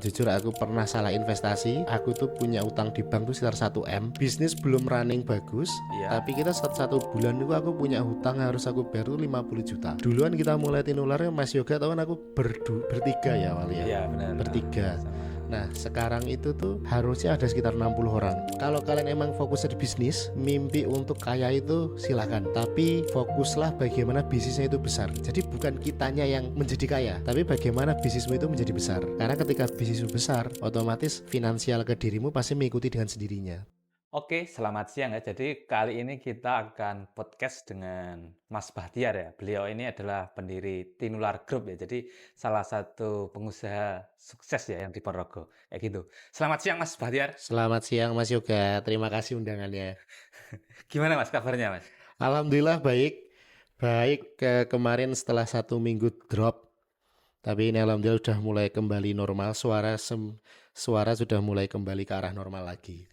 jujur aku pernah salah investasi. Aku tuh punya utang di bank tuh sekitar 1 M. Bisnis belum running bagus, tapi kita satu bulan itu aku punya hutang harus aku bayar tuh 50 juta. Duluan kita mulai tinularnya Mas Yoga tahu kan aku bertiga ya awalnya. Iya benar. Bertiga. Nah sekarang itu tuh harusnya ada sekitar 60 orang. Kalau kalian emang fokusnya di bisnis, mimpi untuk kaya itu silakan. Tapi fokuslah bagaimana bisnisnya itu besar. Jadi bukan kitanya yang menjadi kaya, tapi bagaimana bisnismu itu menjadi besar. Karena ketika bisnismu besar, otomatis finansial ke dirimu pasti mengikuti dengan sendirinya. Oke, selamat siang ya. Jadi kali ini kita akan podcast dengan Mas Bahtiar ya. Beliau ini adalah pendiri Tinular Group ya. Jadi salah satu pengusaha sukses ya yang di Ponorogo. Kayak gitu. Selamat siang Mas Bahtiar. Selamat siang Mas Yoga, terima kasih undangannya. Gimana Mas kabarnya Mas? Alhamdulillah baik. Baik kemarin setelah 1 minggu drop. Tapi ini alhamdulillah sudah mulai kembali normal. Suara sudah mulai kembali ke arah normal lagi.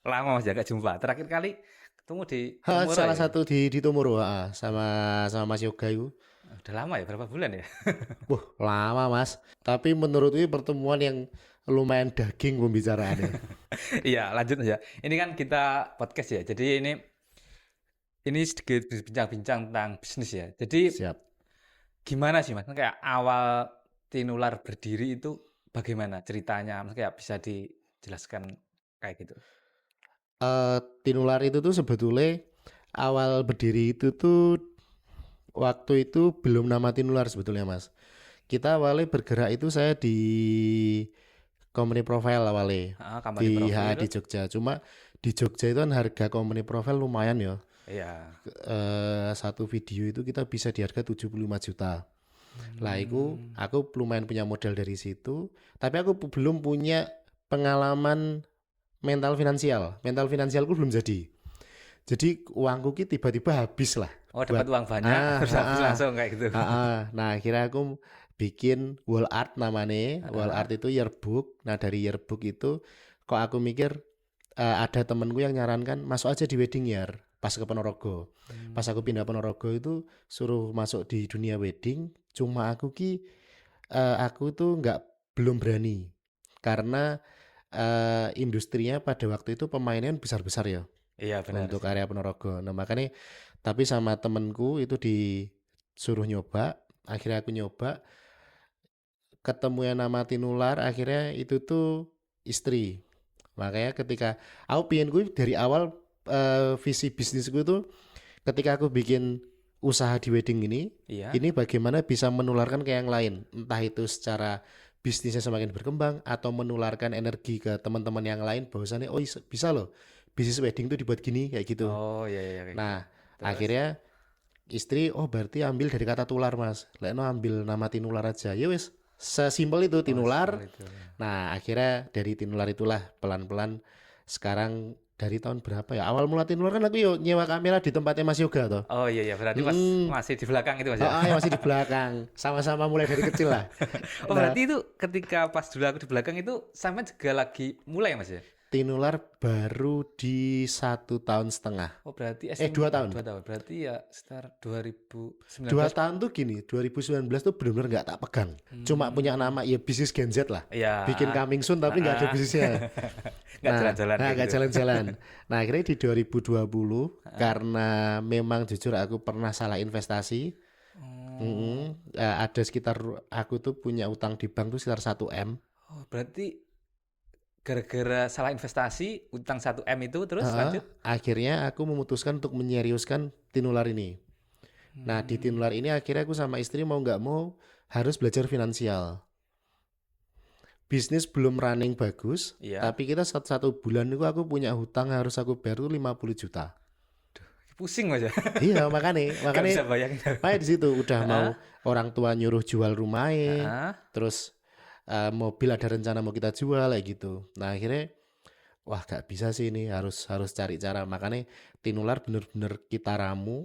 Lama Mas ya gak jumpa. Terakhir kali ketemu di Salah Tumoro ya? satu di Tumoro sama Mas Yoga itu. Udah lama ya, berapa bulan ya? Wah, lama Mas. Tapi menurut itu pertemuan yang lumayan daging pembicaraannya. Iya, lanjut aja. Ini kan kita podcast ya. Jadi ini sedikit bincang-bincang tentang bisnis ya. Jadi Siap. gimana sih Mas? Kayak awal Tinular berdiri itu bagaimana ceritanya? Mas kayak bisa dijelaskan kayak gitu. Tinular itu tuh sebetulnya awal berdiri itu tuh waktu itu belum nama Tinular sebetulnya Mas. Kita awalnya bergerak itu saya di company profile awalnya Company di profile di Jogja. Cuma di Jogja itu kan harga company profile lumayan ya. Iya. Satu video itu kita bisa di harga 75 juta. Lah itu aku lumayan punya modal dari situ, tapi aku belum punya pengalaman mental finansialku belum jadi uangku ki tiba-tiba habis lah. Oh, dapat uang banyak terus habis langsung kayak gitu. Nah akhirnya aku bikin wall art namanya. Wall art itu yearbook. Nah dari yearbook itu kok aku mikir ada temenku yang nyarankan masuk aja di wedding year pas ke Ponorogo. Pas aku pindah Ponorogo itu suruh masuk di dunia wedding, cuma aku tuh belum berani karena industrinya pada waktu itu pemainnya besar-besar ya. Iya benar. Untuk area Ponorogo. Nah makanya tapi sama temenku itu disuruh nyoba. Akhirnya aku nyoba, ketemu yang nama Tinular. Akhirnya itu tuh istri. Makanya ketika aku dari awal visi bisnisku tuh ketika aku bikin usaha di wedding ini, ini bagaimana bisa menularkan ke yang lain, entah itu secara bisnisnya semakin berkembang atau menularkan energi ke teman-teman yang lain bahwasannya oh bisa loh bisnis wedding tuh dibuat gini kayak gitu. Oh iya. Nah akhirnya istri berarti ambil dari kata tular Mas, lekno ambil nama Tinular aja ya wis, sesimpel itu Tinular. Nah akhirnya dari Tinular itulah pelan-pelan sekarang. Dari tahun berapa ya? Awal mula Tinular kan aku nyewa kamera di tempatnya Mas Yoga toh. Oh iya berarti masih di belakang itu Mas ya? Ya masih di belakang. Sama-sama mulai dari kecil lah. Berarti itu ketika pas dulu aku di belakang itu sama juga lagi mulai Mas ya? Tinular baru di 1,5 tahun. Oh berarti 2 tahun. 2 tahun. Berarti ya sekitar 2019. 2 tahun tuh gini, 2019 tuh benar-benar nggak tak pegang. Cuma punya nama ya bisnis Gen Z lah. Iya. Bikin coming soon tapi nggak ada bisnisnya. Nggak jalan-jalan. Nggak jalan-jalan. Nah akhirnya di 2020 karena memang jujur aku pernah salah investasi. Ada sekitar aku tuh punya utang di bank tuh sekitar 1 M. Oh berarti gara-gara salah investasi utang 1 M itu terus lanjut? Akhirnya aku memutuskan untuk menyeriuskan Tinular ini. Nah di Tinular ini akhirnya aku sama istri mau nggak mau harus belajar finansial. Bisnis belum running bagus, tapi kita satu bulan itu aku punya hutang harus aku bayar tuh 50 juta. Pusing Mas ya? Iya makanya bisa bayangin. Makanya di situ udah mau orang tua nyuruh jual rumahnya, terus mobil ada rencana mau kita jual kayak gitu. Nah akhirnya wah gak bisa sih ini, harus cari cara. Makanya Tinular bener-bener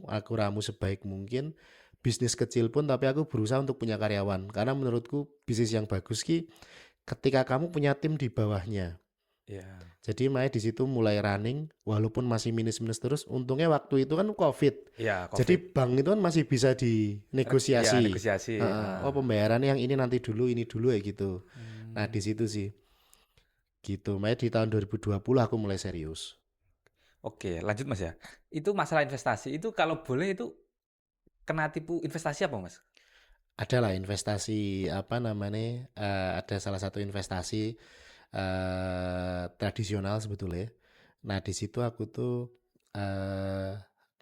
aku ramu sebaik mungkin. Bisnis kecil pun tapi aku berusaha untuk punya karyawan. Karena menurutku bisnis yang bagus ketika kamu punya tim di bawahnya. Jadi makanya di situ mulai running walaupun masih minus terus. Untungnya waktu itu kan COVID. Jadi bank itu kan masih bisa dinegosiasi. Negosiasi. Pembayarannya yang ini nanti dulu, ini dulu ya gitu. Nah, di situ sih. Gitu. Makanya di tahun 2020 aku mulai serius. Oke, lanjut Mas ya. Itu masalah investasi itu kalau boleh itu kena tipu investasi apa Mas? Adalah investasi apa namanya? Ada salah satu investasi tradisional sebetulnya. Nah, di situ aku tuh eh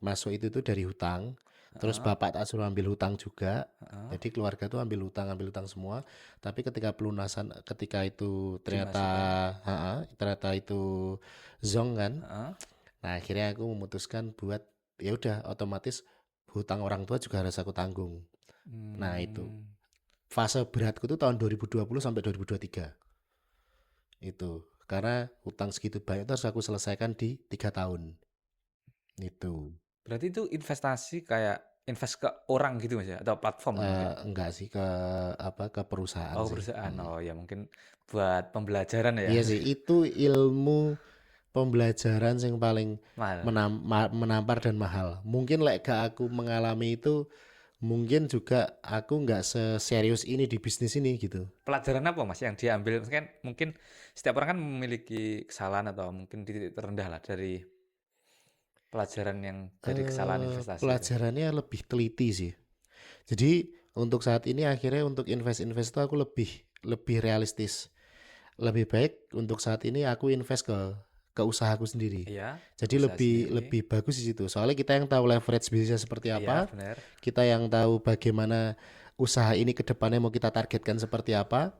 masuk itu tuh dari hutang. Terus Heeh, bapak tak suruh ambil hutang juga. heeh, Jadi keluarga tuh ambil hutang semua. Tapi ketika pelunasan, ketika itu ternyata, dilunasikan. ternyata itu zong kan. Heeh. Nah, akhirnya aku memutuskan buat ya udah otomatis hutang orang tua juga harus aku tanggung. Nah, itu Hmm, fase beratku tuh tahun 2020 sampai 2023 itu karena hutang segitu banyak itu harus aku selesaikan di 3 tahun itu. berarti itu investasi kayak invest ke orang gitu Mas ya atau platform mungkin? Enggak sih ke apa ke perusahaan Oh, sih. perusahaan. Oh ya mungkin buat pembelajaran ya. Iya sih, itu ilmu pembelajaran yang paling Mahal. menampar dan mahal. Mungkin lek gak aku mengalami itu, mungkin juga aku nggak seserius ini di bisnis ini gitu. Pelajaran apa Mas yang diambil? Kan mungkin setiap orang kan memiliki kesalahan atau mungkin titik terendah lah dari pelajaran yang dari kesalahan investasi itu. Pelajarannya lebih teliti sih. Jadi untuk saat ini akhirnya untuk invest itu aku lebih lebih realistis. Lebih baik untuk saat ini aku invest ke usahaku sendiri. Iya, Jadi usaha lebih sendiri. lebih bagus di situ. Soalnya kita yang tahu leverage bisnisnya seperti Iya, apa, benar. kita yang tahu bagaimana usaha ini ke depannya mau kita targetkan seperti apa.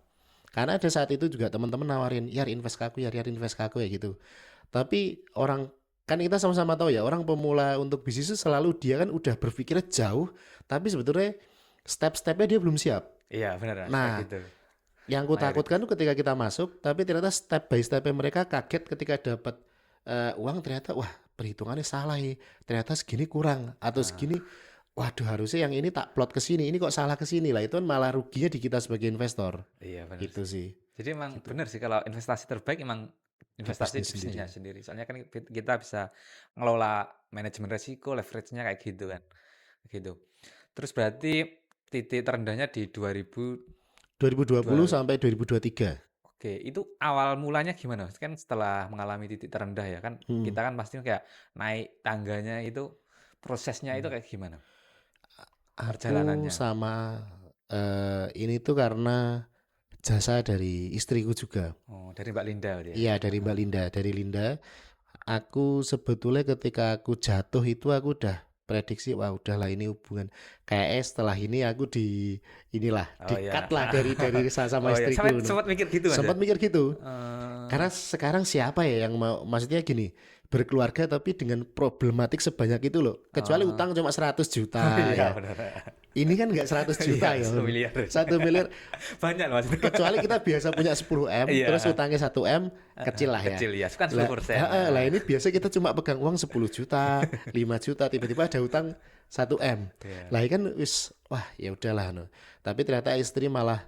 Karena ada saat itu juga teman-teman nawarin, "Yar invest ke aku, Yar invest ke aku," ya gitu. Tapi orang kan kita sama-sama tahu ya, orang pemula untuk bisnis itu selalu dia kan udah berpikirnya jauh, tapi sebetulnya step-stepnya dia belum siap. Iya, benar Mas, kayak Nah, gitu. yang ku Mayoritas. takutkan tuh ketika kita masuk, tapi ternyata step by stepnya mereka kaget ketika dapat uang, ternyata wah perhitungannya salah ya, ternyata segini kurang atau Heeh. segini, waduh harusnya yang ini tak plot ke sini, ini kok salah ke sini lah, itu kan malah ruginya di kita sebagai investor. Iya, benar Gitu sih. sih, Jadi emang gitu. benar sih kalau investasi terbaik emang Di investasi bisnis di sendiri. bisnisnya sendiri. Soalnya kan kita bisa ngelola manajemen resiko, leverage-nya kayak gitu kan. Gitu. Terus berarti titik terendahnya di 2020 2002. sampai 2023. Oke, itu awal mulanya gimana Mas? Kan setelah mengalami titik terendah ya kan, Hmm. kita kan pasti kayak naik tangganya itu, prosesnya itu Hmm. kayak gimana Aku perjalanannya? sama ini tuh karena jasa dari istriku juga. Oh, dari Mbak Linda berarti ya? Iya, dari Mbak Heeh. Linda, dari Linda. Aku sebetulnya ketika aku jatuh itu aku udah prediksi wah udahlah ini hubungan kayaknya setelah ini aku inilah Oh di-cut ya. lah dari sama Oh ya, istriku sempat no. sempat mikir gitu Mas ya? Sempat mikir gitu. Eee, Karena sekarang siapa ya yang mau, maksudnya gini, berkeluarga tapi dengan problematik sebanyak itu loh. Kecuali oh. utang cuma 100 Oh juta iya ya. bener. Ini kan nggak 100 Iya, juta ya. 1.000.000.000. 1 miliar. Banyak loh Mas. Kecuali kita biasa punya 10 M, terus Iya, utangnya 1 M, kecil lah ya. kecil ya, kan Lah, 10%. lah ini biasa kita cuma pegang uang 10 juta, 5 juta, tiba-tiba ada utang 1 M. Iya. Lah ini kan wis, wah ya udahlah no. Tapi ternyata istri malah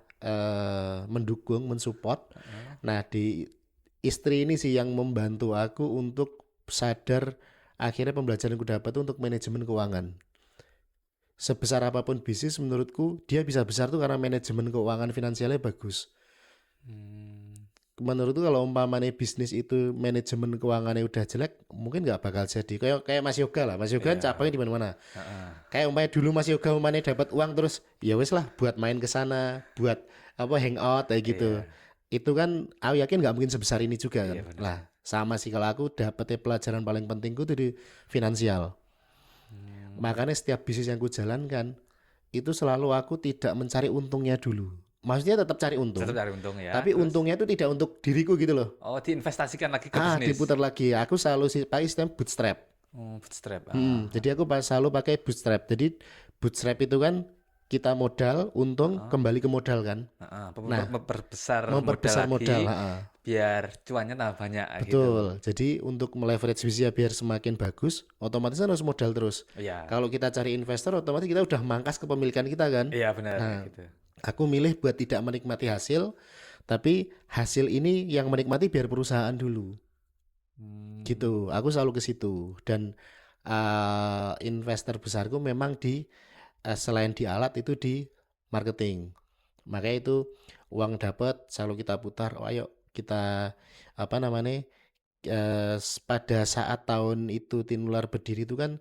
mendukung, mensupport. Heeh. Nah, di istri ini sih yang membantu aku untuk sadar akhirnya pembelajaran yang aku dapat tuh untuk manajemen keuangan. Sebesar apapun bisnis menurutku dia bisa besar tuh karena manajemen keuangan finansialnya bagus. Mmm, Menurutku kalau umpamanya bisnis itu manajemen keuangannya udah jelek, mungkin nggak bakal jadi. Kayak kayak Mas Yoga lah. Mas Yoga kan iya, cabangnya di mana-mana. heeh. Kayak umpamanya dulu Mas Yoga umpamanya dapat uang terus ya wes lah buat main ke sana, buat apa hangout kayak gitu. Iya, Itu kan aku yakin nggak mungkin sebesar ini juga iya kan. bener. Lah, sama sih kalau aku dapetnya pelajaran paling pentingku tuh di finansial. Mmm, Makanya setiap bisnis yang ku jalankan itu selalu aku tidak mencari untungnya dulu. Maksudnya tetap cari tetep untung, cari untung ya, tapi terus? untungnya itu tidak untuk diriku gitu loh. Oh, diinvestasikan lagi ke bisnis? Diputar lagi. Aku selalu sih pakai sistem bootstrap. Oh, bootstrap, ah, Jadi aku selalu pakai bootstrap. Jadi bootstrap itu kan kita modal, untung heeh, kembali ke modal kan. heeh, Nah, memperbesar modal memperbesar modal. lagi, biar cuannya tambah banyak, gitu. Betul. Jadi untuk meleverage bisnisnya biar semakin bagus, otomatis kan harus modal terus. Iya, Kalau kita cari investor, otomatis kita udah mangkas kepemilikan kita kan. iya bener, kayak Nah, gitu. aku milih buat tidak menikmati hasil, tapi hasil ini yang menikmati biar perusahaan dulu. Mmm, Gitu. Aku selalu ke situ. Dan investor besarku memang di selain di alat itu di marketing. Makanya itu uang dapat selalu kita putar. Oh, ayo kita apa namanya pada saat tahun itu Tinular berdiri itu kan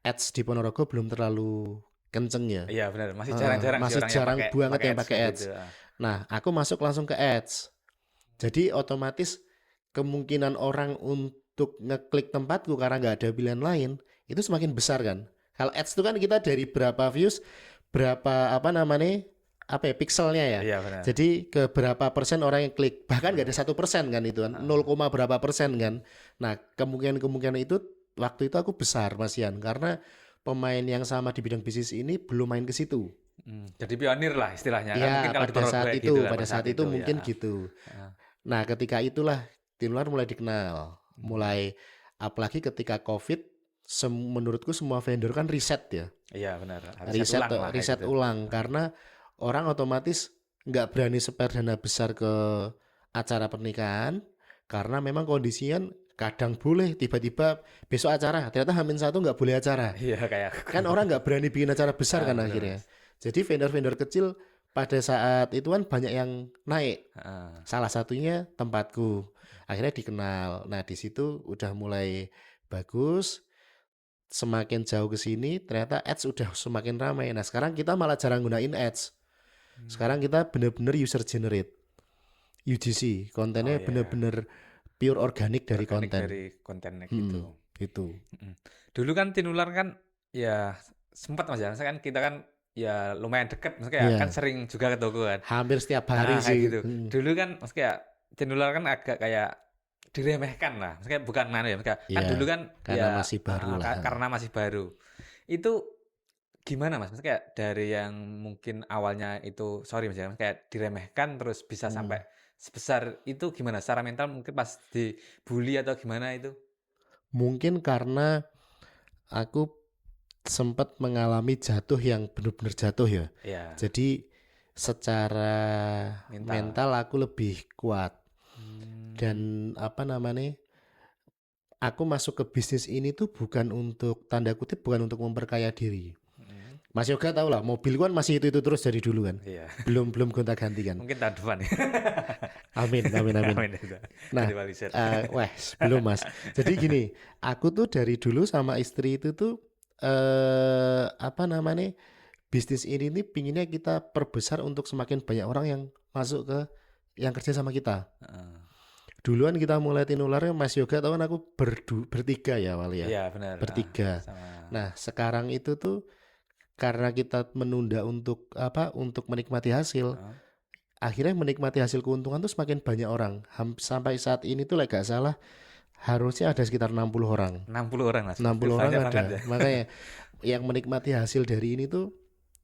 ads di Ponorogo belum terlalu kenceng ya. Iya benar, masih jarang-jarang sih Masih orang yang jarang pakai banget pakai yang ads pakai gitu ads. itu. Nah, aku masuk langsung ke ads. Jadi otomatis kemungkinan orang untuk ngeklik tempatku karena nggak ada pilihan lain itu semakin besar kan. Kalau ads itu kan kita dari berapa views, berapa apa namanya apa ya pixelnya ya. Iya benar. Jadi ke berapa persen orang yang klik, bahkan nggak ada 1% kan itu kan, 0, berapa persen kan. Nah kemungkinan itu waktu itu aku besar Mas Yan karena pemain yang sama di bidang bisnis ini belum main ke situ. Jadi pionir lah istilahnya kan. Ya Mungkin kalau di pada Ponorogo saat kayak itu, gitu lah pada saat itu mungkin ya. gitu. Nah ketika itulah Tinular mulai dikenal, mulai apalagi ketika COVID, menurutku semua vendor kan riset ya. Iya benar. Harus Riset ulang lah kayak riset gitu. ulang karena orang otomatis nggak berani spare dana besar ke acara pernikahan karena memang kondisinya kadang boleh tiba-tiba besok acara ternyata H-1 nggak boleh acara. Iya kayak Kan orang nggak berani bikin acara besar kan benar, akhirnya. Mas. Jadi vendor-vendor kecil pada saat itu kan banyak yang naik. Heeh. Salah satunya tempatku. Akhirnya dikenal. Nah, di situ udah mulai bagus. Semakin jauh ke sini ternyata ads udah semakin ramai. Nah, sekarang kita malah jarang gunain ads. Sekarang kita bener-bener user generate. UGC, kontennya Oh, iya. bener-bener pure organik dari Organik konten. dari kontennya gitu. Itu. Dulu kan Tinular kan ya sempat Mas ya, maksudnya kan kita kan ya lumayan deket, maksudnya Iya. kan sering juga ke toko kan. Hampir setiap hari Nah, sih. kayak gitu. Dulu kan maksudnya Tinular kan agak kayak diremehkan lah, maksudnya bukan mana ya, maksudnya kan Iya, dulu kan karena ya masih baru lah. karena masih baru. Itu gimana Mas? Maksudnya kayak dari yang mungkin awalnya itu sorry Mas ya, kayak diremehkan terus bisa sampai sebesar itu gimana? Secara mental mungkin pas dibully atau gimana itu? Mungkin karena aku sempat mengalami jatuh yang benar-benar jatuh ya. Iya. Jadi secara mental aku lebih kuat. Dan apa namanya? Aku masuk ke bisnis ini tuh bukan untuk tanda kutip bukan untuk memperkaya diri. Mas Yoga tahu lah, mobil kan masih itu terus dari dulu kan. Iya. Belum gonta-ganti kan. Mungkin tahun depan ya. Amin. Nah, belum Mas. Jadi gini, aku tuh dari dulu sama istri itu tuh apa namanya? Bisnis ini nih pinginnya kita perbesar untuk semakin banyak orang yang masuk ke yang kerja sama kita. Duluan kita mulai Tinularnya Mas Yoga tahu kan aku bertiga ya awalnya. Iya benar. Bertiga. Nah sekarang itu tuh karena kita menunda untuk menikmati hasil, akhirnya menikmati hasil keuntungan tuh semakin banyak orang. Sampai saat ini tuh gak salah harusnya ada sekitar 60 orang. 60 orang lah. 60 orang ada. Ya. Makanya yang menikmati hasil dari ini tuh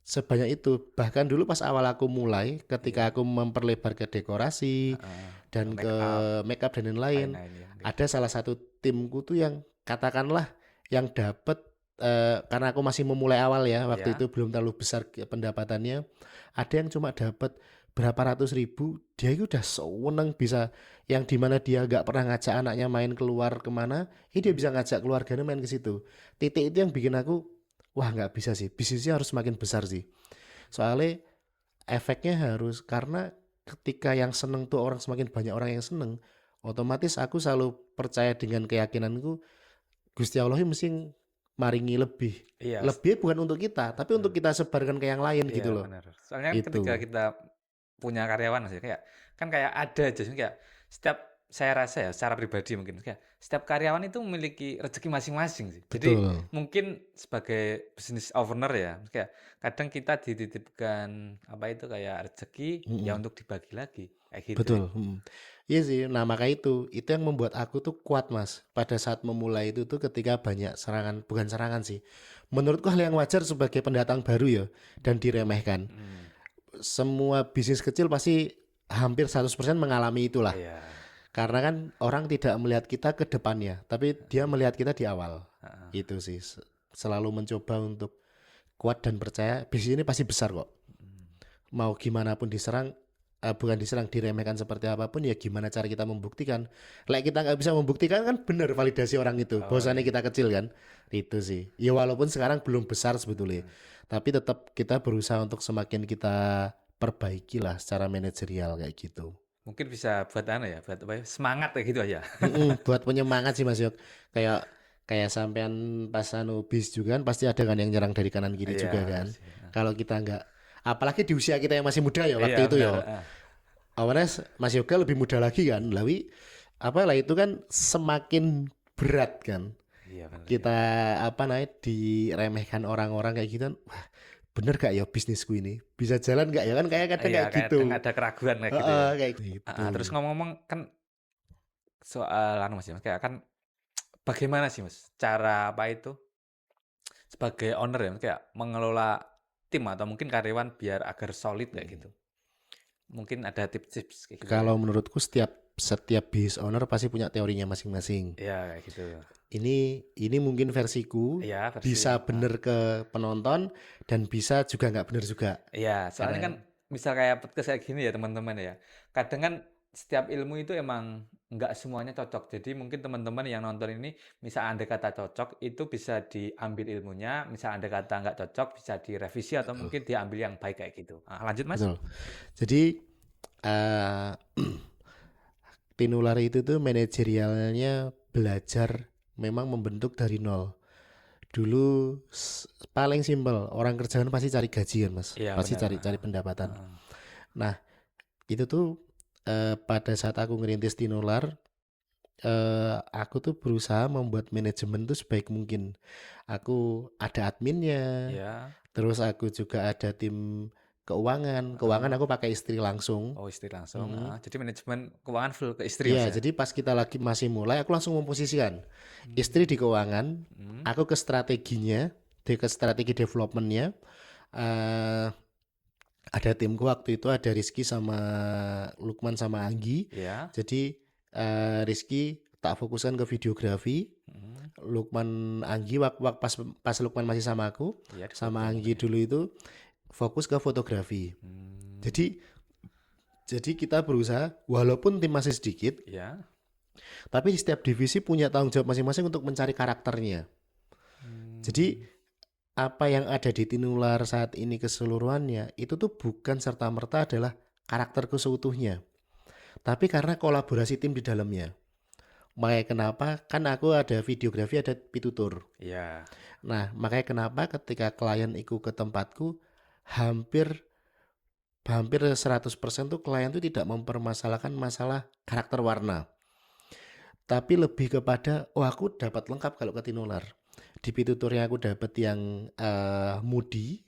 sebanyak itu. Bahkan dulu pas awal aku mulai, ketika aku memperlebar ke dekorasi dan ke make up dan lain-lain, ada salah satu timku tuh yang katakanlah yang dapat karena aku masih memulai awal ya, waktu itu belum terlalu besar pendapatannya, ada yang cuma dapat berapa ratus ribu, dia itu udah seneng bisa, yang dimana dia gak pernah ngajak anaknya main keluar kemana, ini dia bisa ngajak keluarganya main ke situ. Titik itu yang bikin aku wah nggak bisa sih, bisnisnya harus semakin besar sih. Soalnya efeknya harus, karena ketika yang seneng tuh orang semakin banyak orang yang seneng, otomatis aku selalu percaya dengan keyakinanku Gusti Allah mesti maringi lebih. Iya. Lebih bukan untuk kita, tapi untuk kita sebarkan ke yang lain gitu loh. Benar. Soalnya ketika kita punya karyawan sih kayak kan kayak ada aja kayak setiap saya rasa ya secara pribadi mungkin kayak setiap karyawan itu memiliki rezeki masing-masing sih. Jadi mungkin sebagai business owner ya, kayak kadang kita dititipkan apa itu kayak rezeki ya untuk dibagi lagi kayak gitu. Betul. Iya sih. Nah maka itu yang membuat aku tuh kuat Mas. Pada saat memulai itu tuh ketika banyak serangan, bukan serangan sih. Menurutku hal yang wajar sebagai pendatang baru ya dan diremehkan. Semua bisnis kecil pasti hampir 100% mengalami itulah. Karena kan orang tidak melihat kita ke depannya, tapi dia melihat kita di awal. Itu sih. Selalu mencoba untuk kuat dan percaya bisnis ini pasti besar kok. Mau gimana pun diserang, bukan diserang, diremehkan seperti apapun, ya gimana cara kita membuktikan. Kita nggak bisa membuktikan kan benar validasi orang itu. Bahwasannya kita kecil kan. Itu sih. Ya walaupun sekarang belum besar sebetulnya. Tapi tetap kita berusaha untuk semakin kita perbaiki lah secara manajerial kayak gitu. Mungkin bisa buat buat apa ya, semangat kayak gitu aja. Buat penyemangat sih Mas Yok. Kayak kayak sampean pas bis juga kan pasti ada kan yang nyerang dari kanan kiri Iya, juga benar kan. sih. Kalau kita nggak, apalagi di usia kita yang masih muda ya Iya, waktu itu benar. ya. Awalnya Mas Yoga lebih muda lagi kan. Lalu apa lah itu kan semakin berat kan. Iya, benar. Kita apa namanya diremehkan orang-orang kayak gitu kan. Wah, bener gak ya bisnisku ini? Bisa jalan gak ya kan kayak kadang Iya, kayak gitu. kadang ada keraguan kayak gitu ya. Kayak gitu. Terus ngomong-ngomong kan soal Mas ya, Mas, kayak kan bagaimana sih Mas cara apa itu sebagai owner ya, Mas, kayak mengelola tim atau mungkin karyawan biar agar solid kayak gitu. Mungkin ada tips-tips kayak gitu ya. Kalau menurutku setiap business owner pasti punya teorinya masing-masing. Iya, kayak gitu. Ini mungkin versiku, Iya, versi. bisa bener ke penonton dan bisa juga nggak bener juga. Iya, soalnya kan misal kayak podcast kayak gini ya teman-teman ya. Kadang kan setiap ilmu itu emang nggak semuanya cocok. Jadi mungkin teman-teman yang nonton ini, misal Anda kata cocok, itu bisa diambil ilmunya. Misal Anda kata nggak cocok, bisa direvisi atau mungkin diambil yang baik kayak gitu. Lanjut Mas. Betul. Jadi Tinular itu tuh manajerialnya belajar memang membentuk dari nol. Dulu paling simpel, orang kerjaan pasti cari gaji kan Mas, Iya, pasti benar. cari pendapatan. Nah itu tuh pada saat aku ngerintis Tinular, aku tuh berusaha membuat manajemen tuh sebaik mungkin. Aku ada adminnya, Iya. terus aku juga ada tim keuangan. Keuangan aku pakai istri langsung. Oh, istri langsung. Jadi manajemen keuangan full ke istri Iya, Mas ya. jadi pas kita lagi masih mulai, aku langsung memposisikan istri di keuangan, aku ke strateginya, ke strategi developmentnya. Ada timku waktu itu ada Rizky sama Lukman sama Anggi. Iya. Jadi Rizky tak fokuskan ke videografi. Lukman Anggi pas Lukman masih sama aku, Iya, sama Anggi dulu itu fokus ke fotografi. Jadi kita berusaha walaupun tim masih sedikit, Iya. tapi setiap divisi punya tanggung jawab masing-masing untuk mencari karakternya. Jadi apa yang ada di Tinular saat ini keseluruhannya itu tuh bukan serta-merta adalah karakterku seutuhnya, tapi karena kolaborasi tim di dalamnya. Makanya kenapa kan aku ada videografi, ada pitutur. Iya. Nah makanya kenapa ketika klien ikut ke tempatku hampir 100% tuh klien tuh tidak mempermasalahkan masalah karakter warna, tapi lebih kepada aku dapat lengkap kalau ke Tinular. Di pituturnya aku dapat yang moody,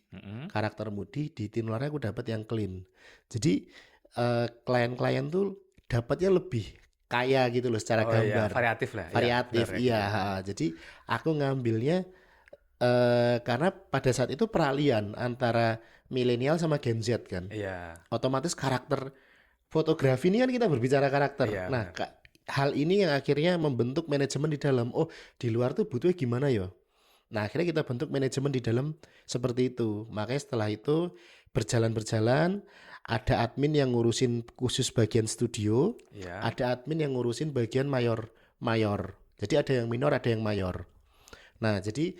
karakter moody. Di Tinularnya aku dapat yang clean. Jadi klien-klien tuh dapatnya lebih kaya gitu loh secara gambar. Iya, variatif lah. Variatif, iya. Jadi aku ngambilnya karena pada saat itu peralihan antara milenial sama Gen Z kan. Iya. Otomatis karakter fotografi ini kan kita berbicara karakter. Iya, nah, hal ini yang akhirnya membentuk manajemen di dalam. Oh, di luar tuh butuhnya gimana ya? Nah, akhirnya kita bentuk manajemen di dalam seperti itu. Makanya setelah itu berjalan, ada admin yang ngurusin khusus bagian studio, ada admin yang ngurusin bagian mayor. Jadi ada yang minor, ada yang mayor. Nah, jadi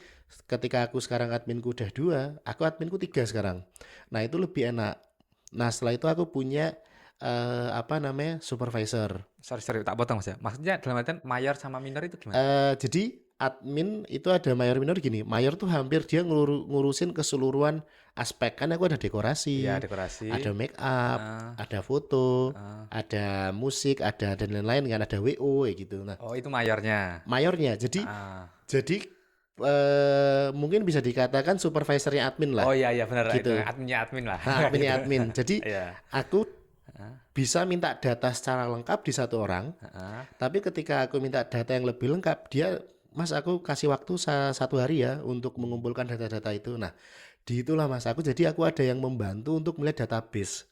ketika aku sekarang adminku udah 2, aku adminku 3 sekarang. Nah, itu lebih enak. Nah, setelah itu aku punya supervisor. Sorry, tak potong Mas ya. Maksudnya dalam artian mayor sama minor itu gimana? Jadi admin itu ada mayor minor gini. Mayor tuh hampir dia ngurusin keseluruhan aspek. Kan aku ada dekorasi, ada make up, ada foto, ada musik, ada dan lain-lain kan, ada WO gitu. Nah, itu mayornya. Jadi mungkin bisa dikatakan supervisornya admin lah. Oh iya benar gitu. Itu adminnya admin lah. Nah, adminnya admin. Jadi aku bisa minta data secara lengkap di satu orang. Tapi ketika aku minta data yang lebih lengkap, dia Mas aku kasih waktu 1 hari ya untuk mengumpulkan data-data itu. Nah, di itulah Mas aku ada yang membantu untuk melihat database.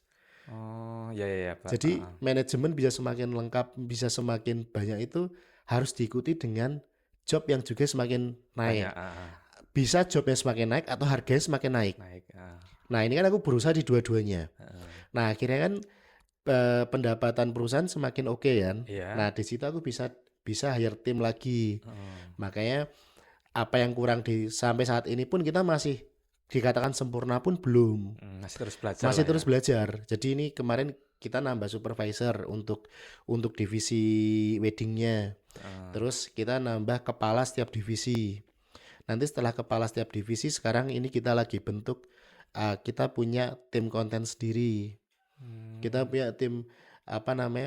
Oh iya Pak. Jadi manajemen bisa semakin lengkap, bisa semakin banyak itu harus diikuti dengan job yang juga semakin naik. Bisa jobnya semakin naik atau harganya semakin naik. Nah, ini kan aku berusaha di dua-duanya. Nah, akhirnya kan pendapatan perusahaan semakin oke kan. Nah, di situ aku bisa hire tim lagi. Makanya apa yang kurang sampai saat ini pun kita masih dikatakan sempurna pun belum. Masih terus belajar Masih lah terus ya. belajar. Jadi ini kemarin kita nambah supervisor untuk divisi weddingnya. Terus kita nambah kepala setiap divisi. Nanti setelah kepala setiap divisi, sekarang ini kita lagi bentuk, kita punya tim konten sendiri. Kita punya tim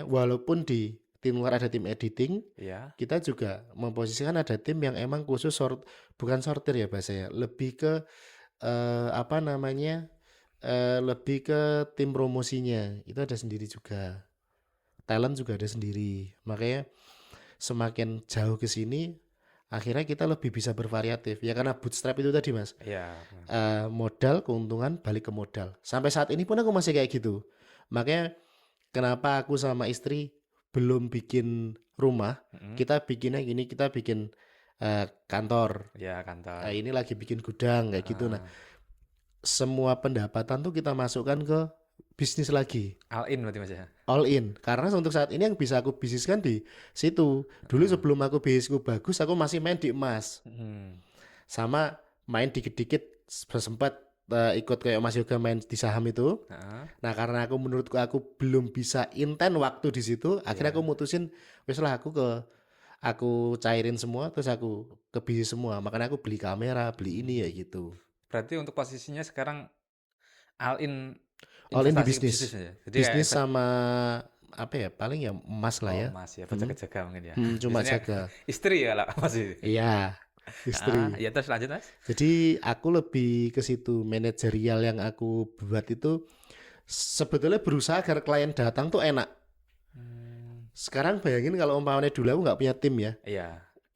walaupun di tim luar ada tim editing, Iya. kita juga memposisikan ada tim yang emang khusus bukan sortir ya bahasanya, lebih ke lebih ke tim promosinya. Itu ada sendiri juga. Talent juga ada sendiri. Makanya semakin jauh ke sini, akhirnya kita lebih bisa bervariatif. Ya karena bootstrap itu tadi, Mas. Iya. Modal, keuntungan, balik ke modal. Sampai saat ini pun aku masih kayak gitu. Makanya kenapa aku sama istri belum bikin rumah, kita bikinnya gini, kita bikin kantor. Ya kantor. Ini lagi bikin gudang kayak gitu. Nah, semua pendapatan tuh kita masukkan ke bisnis lagi. All in berarti Mas ya? All in. Karena untuk saat ini yang bisa aku bisniskan di situ. Dulu sebelum aku bisnisku bagus, aku masih main di emas. Sama main dikit-dikit sempat ikut kayak Mas Yoga main di saham itu. Nah, karena menurutku aku belum bisa intent waktu di situ, akhirnya aku mutusin wes lah aku cairin semua, terus aku ke bisnis semua. Makanya aku beli kamera, beli ini ya gitu. Berarti untuk posisinya sekarang all in All in di investasi bisnis. ya? Jadi Bisnis sama apa ya, paling ya emas lah ya. emas ya, buat jaga-jaga mungkin ya. Cuma Biasanya jaga. istri ya lah masih. Iya, istri. Ya terus lanjut Mas. Jadi aku lebih ke situ, manajerial yang aku buat itu sebetulnya berusaha agar klien datang tuh enak. Sekarang bayangin kalau umpamanya dulu aku nggak punya tim ya. Iya.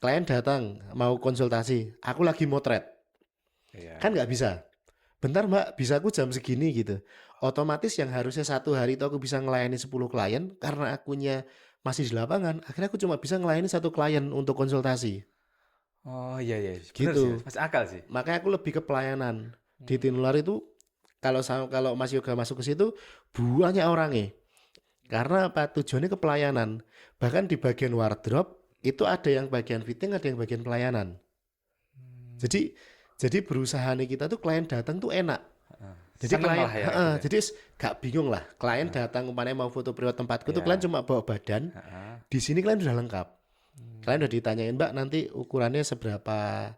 Klien datang mau konsultasi, aku lagi motret. Iya. Kan nggak bisa. Bentar Mbak, bisa aku jam segini gitu. Otomatis yang harusnya 1 hari itu aku bisa ngelayani 10 klien, karena akunya masih di lapangan, akhirnya aku cuma bisa ngelayani 1 klien untuk konsultasi. Oh iya bener Gitu. sih, masuk akal sih. Makanya aku lebih ke pelayanan. Di Tinular itu kalau Mas Yoga masuk ke situ banyak orangnya. Karena apa? Tujuannya ke pelayanan. Bahkan di bagian wardrobe itu ada yang bagian fitting, ada yang bagian pelayanan. Jadi berusaha nih kita tuh klien datang tuh enak. Jadi Seneng klien lah ya, gitu ya. jadi gak bingung lah. Klien datang umpamanya mau foto priwat tempatku tuh klien cuma bawa badan. Di sini klien udah lengkap. Klien udah ditanyain, Mbak nanti ukurannya seberapa,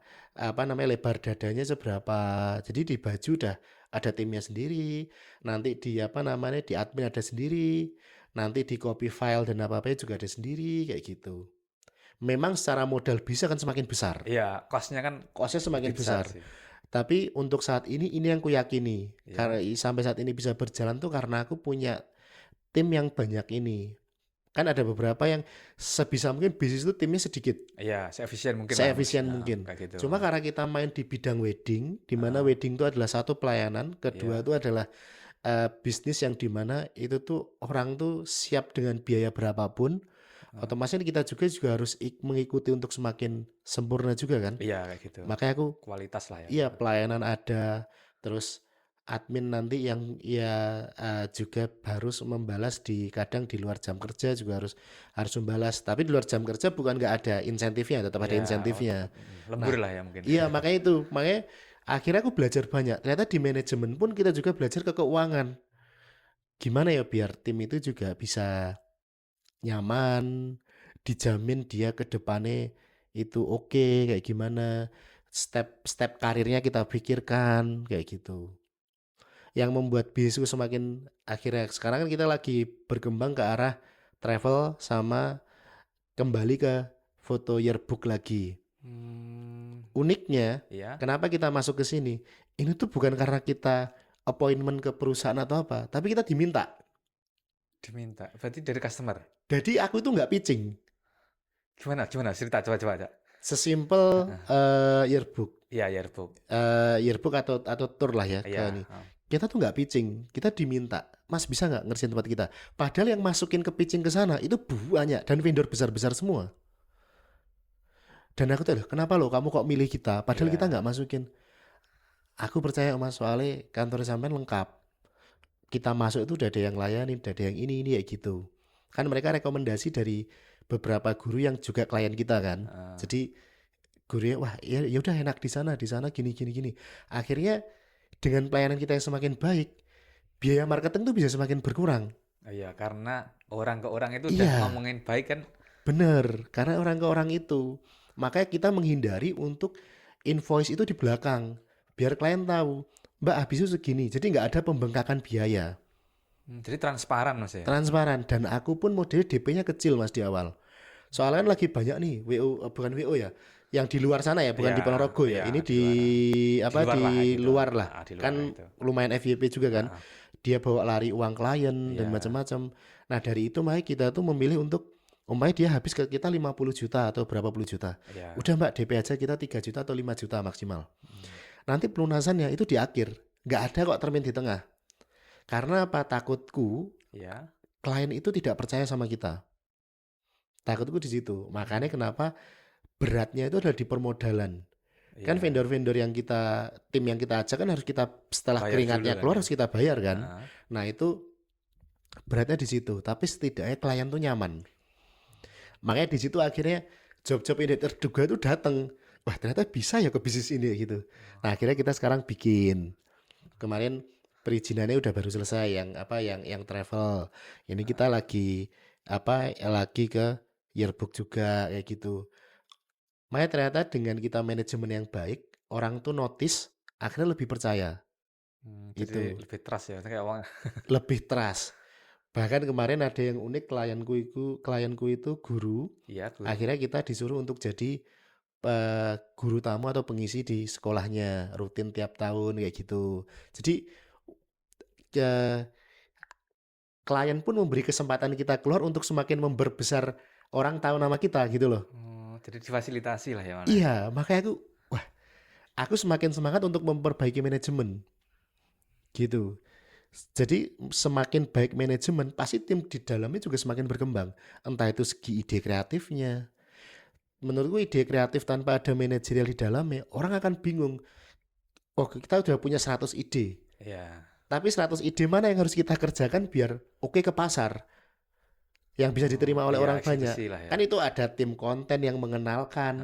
lebar dadanya seberapa. Jadi di baju udah ada timnya sendiri. Nanti di di admin ada sendiri. Nanti di copy file dan apa-apa juga ada sendiri kayak gitu. Memang secara modal bisa kan semakin besar. Iya, cost-nya kan Cost-nya semakin lebih besar. sih. Tapi untuk saat ini yang kuyakini. Karena sampai saat ini bisa berjalan tuh karena aku punya tim yang banyak ini. Kan ada beberapa yang sebisa mungkin bisnis itu timnya sedikit. Iya, seefisien mungkin lah, Mas. Seefisien Nah, mungkin. kayak gitu. Cuma karena kita main di bidang wedding, di mana wedding itu adalah satu pelayanan, kedua itu adalah bisnis yang dimana itu tuh orang tuh siap dengan biaya berapapun. Otomatis kita juga harus mengikuti untuk semakin sempurna juga kan. Iya kayak gitu. Makanya aku Kualitas lah ya. iya pelayanan ada, terus admin nanti yang juga harus membalas kadang di luar jam kerja juga harus membalas. Tapi di luar jam kerja bukan nggak ada insentifnya, tetap ada Iya, insentifnya. lembur lah ya mungkin. Iya makanya itu, makanya akhirnya aku belajar banyak. Ternyata di manajemen pun kita juga belajar ke keuangan. Gimana ya biar tim itu juga bisa nyaman, dijamin dia ke depannya itu oke, kayak gimana. Step karirnya kita pikirkan kayak gitu. Yang membuat bisnisku semakin akhirnya sekarang kan kita lagi berkembang ke arah travel sama kembali ke foto yearbook lagi. Uniknya, kenapa kita masuk ke sini? Ini tuh bukan karena kita appointment ke perusahaan atau apa, tapi kita diminta. Berarti dari customer. Jadi aku itu nggak pitching. Gimana? Cerita coba. Sesimpel yearbook. Iya, yearbook. Yearbook atau tour lah ya. Iya. Kita tuh nggak pitching, kita diminta, Mas bisa nggak ngerjain tempat kita? Padahal yang masukin ke pitching ke sana itu banyak dan vendor besar-besar semua. Dan aku tuh, kenapa lo kamu kok milih kita? Padahal kita nggak masukin. Aku percaya Mas, soalnya kantor sampean lengkap. Kita masuk itu udah ada yang layani, udah ada yang ini kayak gitu. Kan mereka rekomendasi dari beberapa guru yang juga klien kita kan. Jadi gurunya wah ya udah enak di sana gini. Akhirnya dengan pelayanan kita yang semakin baik, biaya marketing tuh bisa semakin berkurang. Iya, karena orang ke orang itu udah Iya, ngomongin baik kan. bener. Karena orang ke orang itu. Makanya kita menghindari untuk invoice itu di belakang. Biar klien tahu, Mbak habis itu segini. Jadi nggak ada pembengkakan biaya. Jadi transparan Mas ya. Transparan. Dan aku pun model DP-nya kecil Mas di awal. Soalnya kan lagi banyak nih WO, bukan WO ya, yang di luar sana ya, bukan Iya, di Ponorogo ya. iya, Ini di di luar. Di luar lah di gitu. luar lah. Di luar Kan itu. lumayan FYP juga kan. Dia bawa lari uang klien dan Iya. macam-macam. Nah, dari itu makanya kita tuh memilih untuk umpamanya dia habis ke kita 50 juta atau berapa puluh juta. Iya. Udah Mbak, DP aja kita 3 juta atau 5 juta maksimal. Nanti pelunasannya itu di akhir. Nggak ada kok termin di tengah. Karena apa? Takutku Iya. klien itu tidak percaya sama kita. Takutku di situ. Makanya kenapa beratnya itu adalah di permodalan. Kan Iya. vendor-vendor yang tim yang kita ajak kan harus kita setelah Bayar keringatnya dulu kan keluar ya. harus kita bayar kan. Heeh. Nah itu beratnya di situ. Tapi setidaknya klien tuh nyaman. Makanya di situ akhirnya job-job ini terduga itu datang. Wah ternyata bisa ya ke bisnis ini gitu. Nah akhirnya kita sekarang bikin. Kemarin perizinannya udah baru selesai yang travel. Ini kita lagi ke yearbook juga kayak gitu. Makanya ternyata dengan kita manajemen yang baik, orang tuh notice, akhirnya lebih percaya. Jadi Itu lebih trust ya. Kayak uang. lebih trust. Bahkan kemarin ada yang unik, klienku itu guru. Iya, guru. Akhirnya kita disuruh untuk jadi guru tamu atau pengisi di sekolahnya rutin tiap tahun kayak gitu. Jadi klien pun memberi kesempatan kita keluar untuk semakin memperbesar orang tahu nama kita gitu loh. Jadi difasilitasi lah ya mana. Iya, makanya aku semakin semangat untuk memperbaiki manajemen. Gitu. Jadi semakin baik manajemen, pasti tim di dalamnya juga semakin berkembang. Entah itu segi ide kreatifnya. Menurutku ide kreatif tanpa ada manajerial di dalamnya, orang akan bingung. Oh, kita udah punya 100 ide. Iya. Tapi 100 ide mana yang harus kita kerjakan biar oke ke pasar? Yang bisa diterima oleh Iya, orang banyak. eksekusi lah ya. Kan itu ada tim konten yang mengenalkan,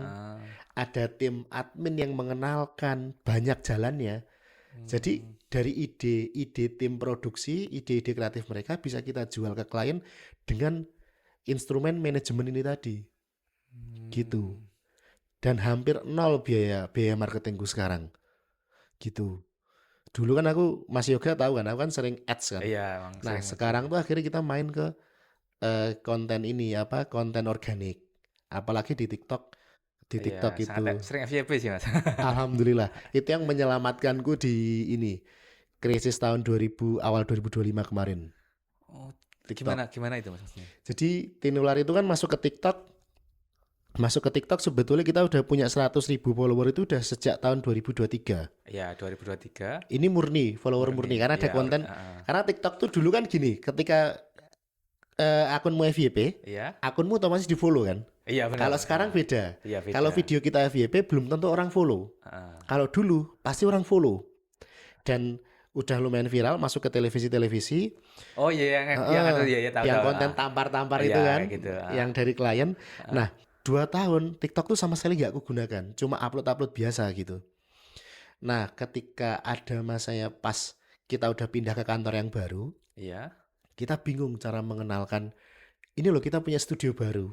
ada tim admin yang mengenalkan, banyak jalannya. Jadi dari ide tim produksi, ide-ide kreatif mereka bisa kita jual ke klien dengan instrumen manajemen ini tadi. Gitu. Dan hampir nol biaya marketingku sekarang. Gitu. Dulu kan aku Mas Yoga tahu kan, aku kan sering ads kan. Iya, emang Nah, sering sekarang tuh akhirnya kita main ke konten ini konten organik. Apalagi di TikTok. Di TikTok iya, itu. sangat sering FYP sih Mas. Alhamdulillah. Itu yang menyelamatkanku di ini. Krisis tahun awal 2025 kemarin. Oh, TikTok. gimana itu Mas maksudnya? Jadi Tinular itu kan masuk ke TikTok sebetulnya kita udah punya 100.000 follower itu udah sejak tahun 2023. Iya, 2023. Ini murni, follower murni karena ada Iya, konten. Karena TikTok tuh dulu kan gini, ketika akunmu FYP, Iya. akunmu otomatis di-follow kan? Iya, benar. Kalau sekarang beda. Iya, beda. Kalau video kita FYP belum tentu orang follow. Kalau dulu pasti orang follow. Dan udah lumayan viral masuk ke televisi-televisi. Oh iya, yang ada ya tahu. Yang konten tampar-tampar itu kan, gitu. yang dari klien. Nah, 2 tahun TikTok tuh sama sekali nggak aku gunakan, cuma upload biasa gitu. Nah, ketika ada masanya pas kita udah pindah ke kantor yang baru, iya, kita bingung cara mengenalkan. Ini loh kita punya studio baru.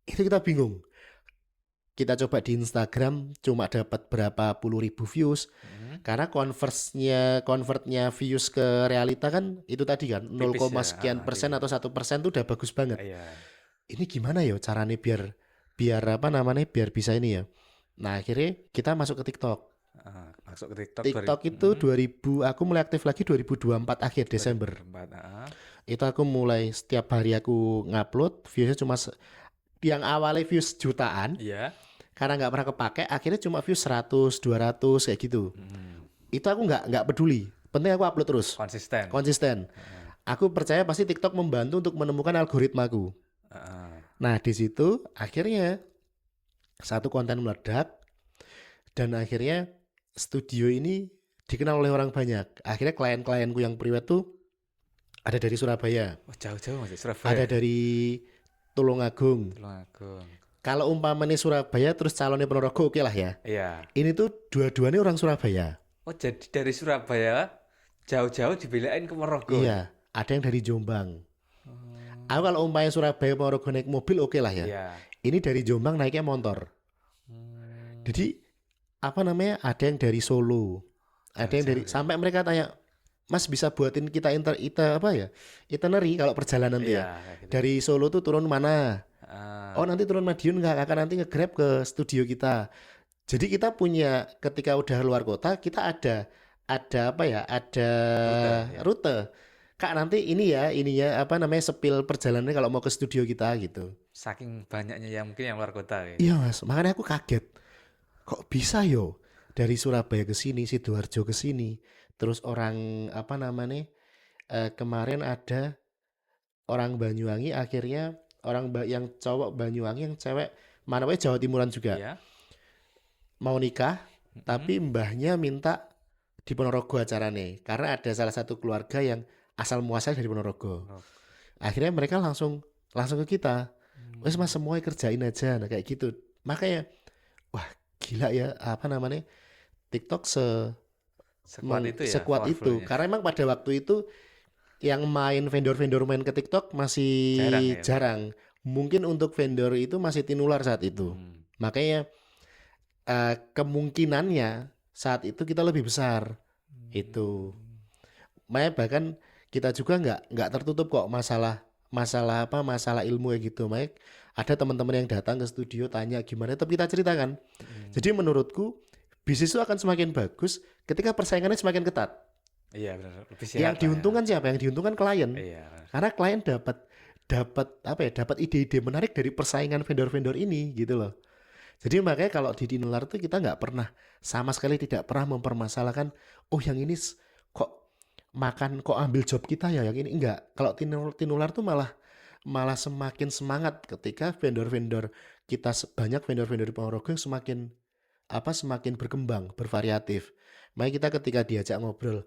Itu kita bingung. Kita coba di Instagram cuma dapat berapa puluh ribu views. Karena convertnya views ke realita kan itu tadi kan 0, sekian persen atau 1% tuh udah bagus banget. Iya. Ini gimana ya caranya biar biar bisa ini ya. Nah, akhirnya kita masuk ke TikTok. Masuk ke TikTok. TikTok itu 2000, aku mulai aktif lagi 2024 akhir Desember. 2024, Itu aku mulai setiap hari aku ngupload, viewsnya cuma yang awalnya views jutaan. Iya. Karena nggak pernah kepake, akhirnya cuma views 100, 200 kayak gitu. Itu aku nggak peduli. Penting aku upload terus. Konsisten. Aku percaya pasti TikTok membantu untuk menemukan algoritmaku. Nah, di situ akhirnya satu konten meledak dan akhirnya studio ini dikenal oleh orang banyak. Akhirnya klien-klienku yang private tuh ada dari Surabaya. Oh, jauh-jauh Mas, Surabaya. Ada dari Tulungagung. Kalau umpamanya Surabaya terus calonnya Ponorogo oke lah ya. Iya. Ini tuh dua-duanya orang Surabaya. Oh, jadi dari Surabaya jauh-jauh dibelain ke Ponorogo ya? Iya, ada yang dari Jombang. Aku Hmm, kalau umpamanya Surabaya Ponorogo naik mobil oke lah ya. iya. Ini dari Jombang naiknya motor. Hmm, Jadi apa namanya? Ada yang dari Solo, ada yang dari jauh-jauh ya. sampai mereka tanya, Mas bisa buatin kita apa ya? Itinerary kalau perjalanan tuh Iya, ya. kayak gitu. Dari Solo tuh turun mana? Oh Ah, nanti turun Madiun nggak? Kakak nanti nge-grab ke studio kita. Jadi kita punya ketika udah luar kota kita ada apa ya? Ada rute ya. rute. Kak nanti ini ya apa namanya sepil perjalanannya kalau mau ke studio kita gitu. Saking banyaknya yang mungkin yang luar kota ya. Iya mas, makanya aku kaget. Kok bisa yo dari Surabaya ke sini, Sidoarjo ke sini, terus orang apa namanya kemarin ada orang Banyuwangi akhirnya yang cowok Banyuwangi yang cewek mana wae Jawa Timuran juga Iya. mau nikah, Mm-mm. tapi mbahnya minta di Ponorogo acarane karena ada salah satu keluarga yang asal muasal dari Ponorogo. Ponorogo. Akhirnya mereka langsung langsung ke kita. Wes mas Hmm, semuanya kerjain aja nah kayak gitu. Makanya wah gila ya apa namanya TikTok sekuat itu ya sekuat itu powerfulnya. karena emang pada waktu itu yang main vendor-vendor main ke TikTok masih Jarang ya. jarang. Mungkin untuk vendor itu masih tinular saat itu. Hmm. Makanya kemungkinannya saat itu kita lebih besar itu. Hmm. Makanya bahkan kita juga nggak tertutup kok masalah masalah apa masalah ilmu ya gitu. Makanya ada teman-teman yang datang ke studio tanya gimana, tapi kita ceritakan. Hmm. Jadi menurutku bisnis itu akan semakin bagus ketika persaingannya semakin ketat. Iya benar, lebih sehat Yang lah ya. diuntungkan siapa? Yang diuntungkan klien. Iya, benar. Karena klien dapat dapat apa ya? Dapat ide-ide menarik dari persaingan vendor-vendor ini gitu loh. Jadi makanya kalau di Tinular tuh kita nggak pernah sama sekali tidak pernah mempermasalahkan oh yang ini kok makan kok ambil job kita ya yang ini enggak. Kalau Tinular tuh malah malah semakin semangat ketika vendor-vendor kita banyak vendor-vendor di Ponorogo yang semakin berkembang, bervariatif. Makanya kita ketika diajak ngobrol,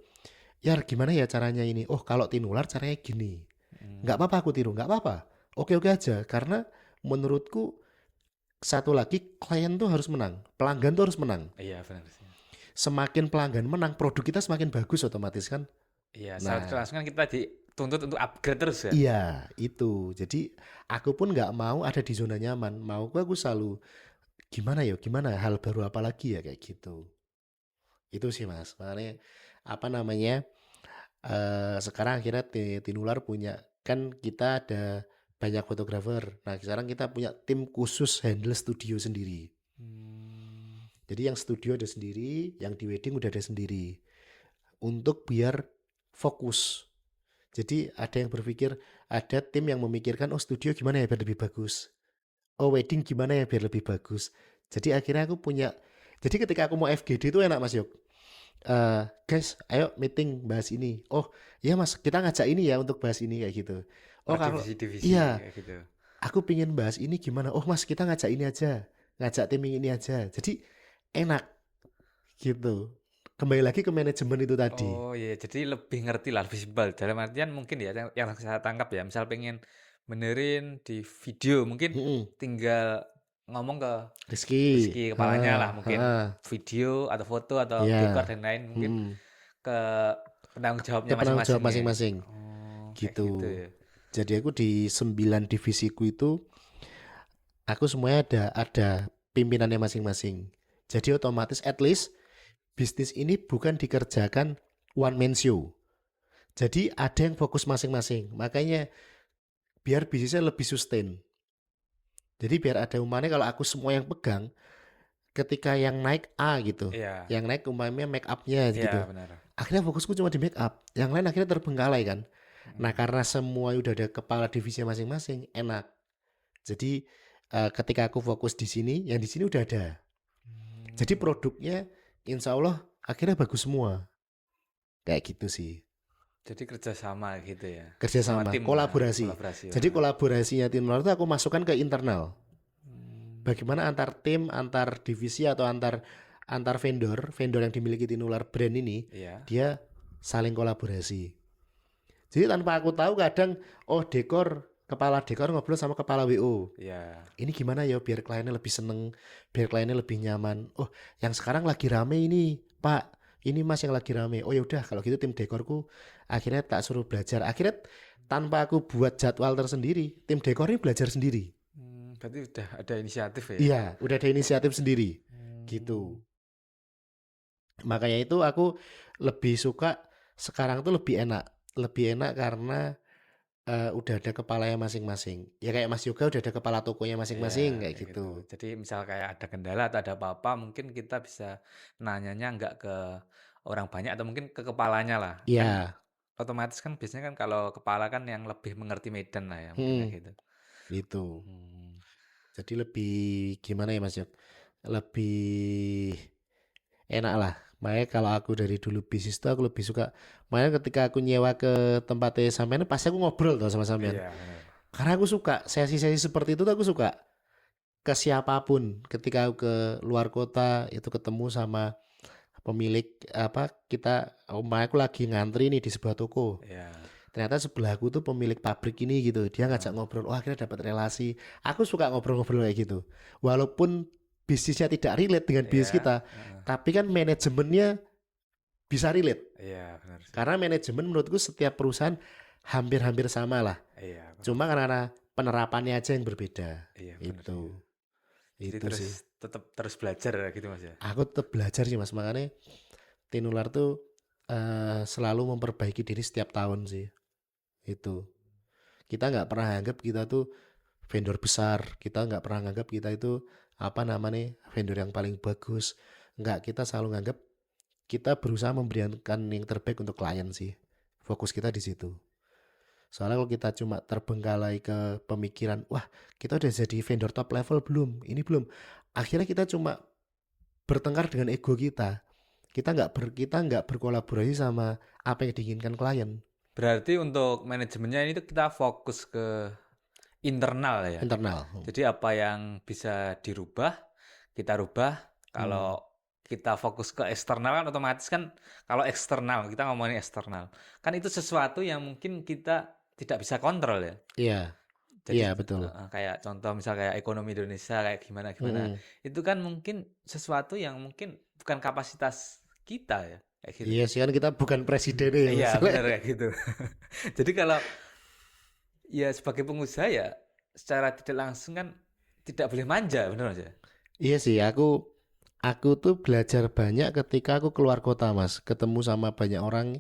"Yar, gimana ya caranya ini?" "Oh, kalau Tinular caranya gini." "Nggak Hmm. apa-apa aku tiru, nggak apa-apa." Oke-oke aja, karena menurutku satu lagi klien tuh harus menang, pelanggan tuh harus menang. Iya benar sih. Semakin pelanggan menang, produk kita semakin bagus otomatis kan. Iya, secara tidak Nah, langsung kan kita dituntut untuk upgrade terus kan. iya itu. Jadi aku pun nggak mau ada di zona nyaman. Mau aku selalu gimana hal baru apa lagi ya kayak gitu. Itu sih mas. Makanya apa namanya sekarang akhirnya Tinular punya kan kita ada banyak fotografer. Nah sekarang kita punya tim khusus handle studio sendiri. Hmm. Jadi yang studio ada sendiri, yang di wedding udah ada sendiri. Untuk biar fokus. Jadi ada yang berpikir, ada tim yang memikirkan, oh studio gimana ya biar lebih bagus. Oh wedding gimana ya biar lebih bagus. Jadi akhirnya aku punya, jadi ketika aku mau FGD itu enak Mas Yok. Guys, ayo meeting bahas ini. Oh iya Mas, kita ngajak ini ya untuk bahas ini kayak gitu. Oh Oh, kalau divisi-divisi iya, kayak gitu. aku pingin bahas ini gimana? Oh Mas, kita ngajak ini aja, ngajak tim ini aja. Jadi enak gitu. Kembali lagi ke manajemen itu tadi. Oh iya, jadi lebih ngerti lah, lebih simpel. Dalam artian mungkin ya, yang saya tangkap ya, misal pengen benerin di video, mungkin Mm-mm. tinggal ngomong ke Rizky, Rizky kepalanya lah, mungkin ha, video atau foto atau dekor ya, dan lain, mungkin mm, ke penanggung ke jawabnya penanggung jawab masing-masing ya. masing-masing Oh, kayak gitu gitu. ya. Jadi aku di 9 divisiku itu aku semuanya ada pimpinannya masing-masing. Jadi otomatis at least bisnis ini bukan dikerjakan one man show. Jadi ada yang fokus masing-masing. Makanya biar bisnisnya lebih sustain. Jadi biar ada umpamanya kalau aku semua yang pegang, ketika yang naik A gitu, Iya, yang naik umpamanya make upnya gitu. iya benar. Akhirnya fokusku cuma di make up, yang lain akhirnya terbengkalai kan. Nah Mm. karena semua udah ada kepala divisi masing-masing, enak. Jadi ketika aku fokus di sini, yang di sini udah ada. Jadi Hmm. produknya insya Allah akhirnya bagus semua. Kayak gitu sih. Jadi kerjasama gitu ya, sama Kerjasama, tim lah, kolaborasi. kolaborasi. Jadi Ya. kolaborasinya Tinular itu aku masukkan ke internal. Hmm. Bagaimana antar tim, antar divisi atau antar vendor yang dimiliki Tinular brand ini, Iya. dia saling kolaborasi. Jadi tanpa aku tahu kadang oh kepala dekor ngobrol sama kepala WO. Iya. Ini gimana ya biar kliennya lebih seneng, biar kliennya lebih nyaman. Oh, yang sekarang lagi rame ini, Pak. ini Mas yang lagi rame. Oh ya udah kalau gitu tim dekorku akhirnya tak suruh belajar. Akhirnya tanpa aku buat jadwal tersendiri, tim dekor ini belajar sendiri. Berarti udah ada inisiatif ya? Iya, udah ada inisiatif sendiri. Gitu. Makanya itu aku lebih suka sekarang tuh lebih enak. Lebih enak karena udah ada kepalanya masing-masing. Ya kayak Mas Yoga udah ada kepala tokonya masing-masing kayak Kayak gitu. Jadi misal kayak ada kendala atau ada apa-apa, mungkin kita bisa nanyanya nggak ke orang banyak atau mungkin ke kepalanya lah. Kan Iya. otomatis kan biasanya kan kalau kepala kan yang lebih mengerti medan lah ya, mungkin kayak gitu. Gitu. Hmm. Jadi lebih gimana ya Mas Yog? Lebih enak lah. Makanya kalau aku dari dulu bisnis tuh aku lebih suka. Makanya ketika aku nyewa ke tempatnya sampean pasti aku ngobrol tuh sama sampean. Iya, benar. Karena aku suka sesi-sesi seperti itu tuh aku suka. Ke siapapun ketika aku ke luar kota itu ketemu sama pemilik apa kita aku lagi ngantri nih di sebuah toko. Iya. Ternyata sebelahku tuh pemilik pabrik ini gitu. Dia ngajak ngobrol. Wah, akhirnya dapat relasi. Aku suka ngobrol-ngobrol kayak gitu. Walaupun bisnisnya tidak relate dengan bisnis Iya. kita, tapi kan manajemennya bisa relate. Iya, benar sih. Karena manajemen menurutku setiap perusahaan hampir-hampir sama lah. Iya, Cuma karena penerapannya aja yang berbeda. iya benar sih. Itu. Jadi Itu sih. tetap terus belajar gitu Mas ya. Aku tetap belajar sih Mas. Makanya Tinular tuh selalu memperbaiki diri setiap tahun sih. Itu. Kita nggak pernah anggap kita tuh vendor besar, kita nggak pernah nganggap kita itu apa namanya vendor yang paling bagus. Nggak, kita selalu nganggap kita berusaha memberikan yang terbaik untuk klien sih. Fokus kita di situ. Soalnya kalau kita cuma terbengkalai ke pemikiran, wah kita udah jadi vendor top level belum, ini belum. Akhirnya kita cuma bertengkar dengan ego kita. Kita nggak berkolaborasi sama apa yang diinginkan klien. Berarti untuk manajemennya ini tuh kita fokus ke internal ya. Internal. Jadi apa yang bisa dirubah, kita rubah. Kalau kita fokus ke eksternal kan otomatis kan kalau eksternal, kita ngomongin eksternal. Kan itu sesuatu yang mungkin kita tidak bisa kontrol ya. Iya. Jadi Iya, betul. kayak contoh misal kayak ekonomi Indonesia kayak gimana. Itu kan mungkin sesuatu yang mungkin bukan kapasitas kita ya. Kayak gitu. Iya sih kan kita bukan presiden ya. Iya, misalnya. benar kayak gitu. Jadi kalau ya sebagai pengusaha ya secara tidak langsung kan tidak boleh manja, benar Mas ya? Iya sih, aku tuh belajar banyak ketika aku keluar kota, Mas. Ketemu sama banyak orang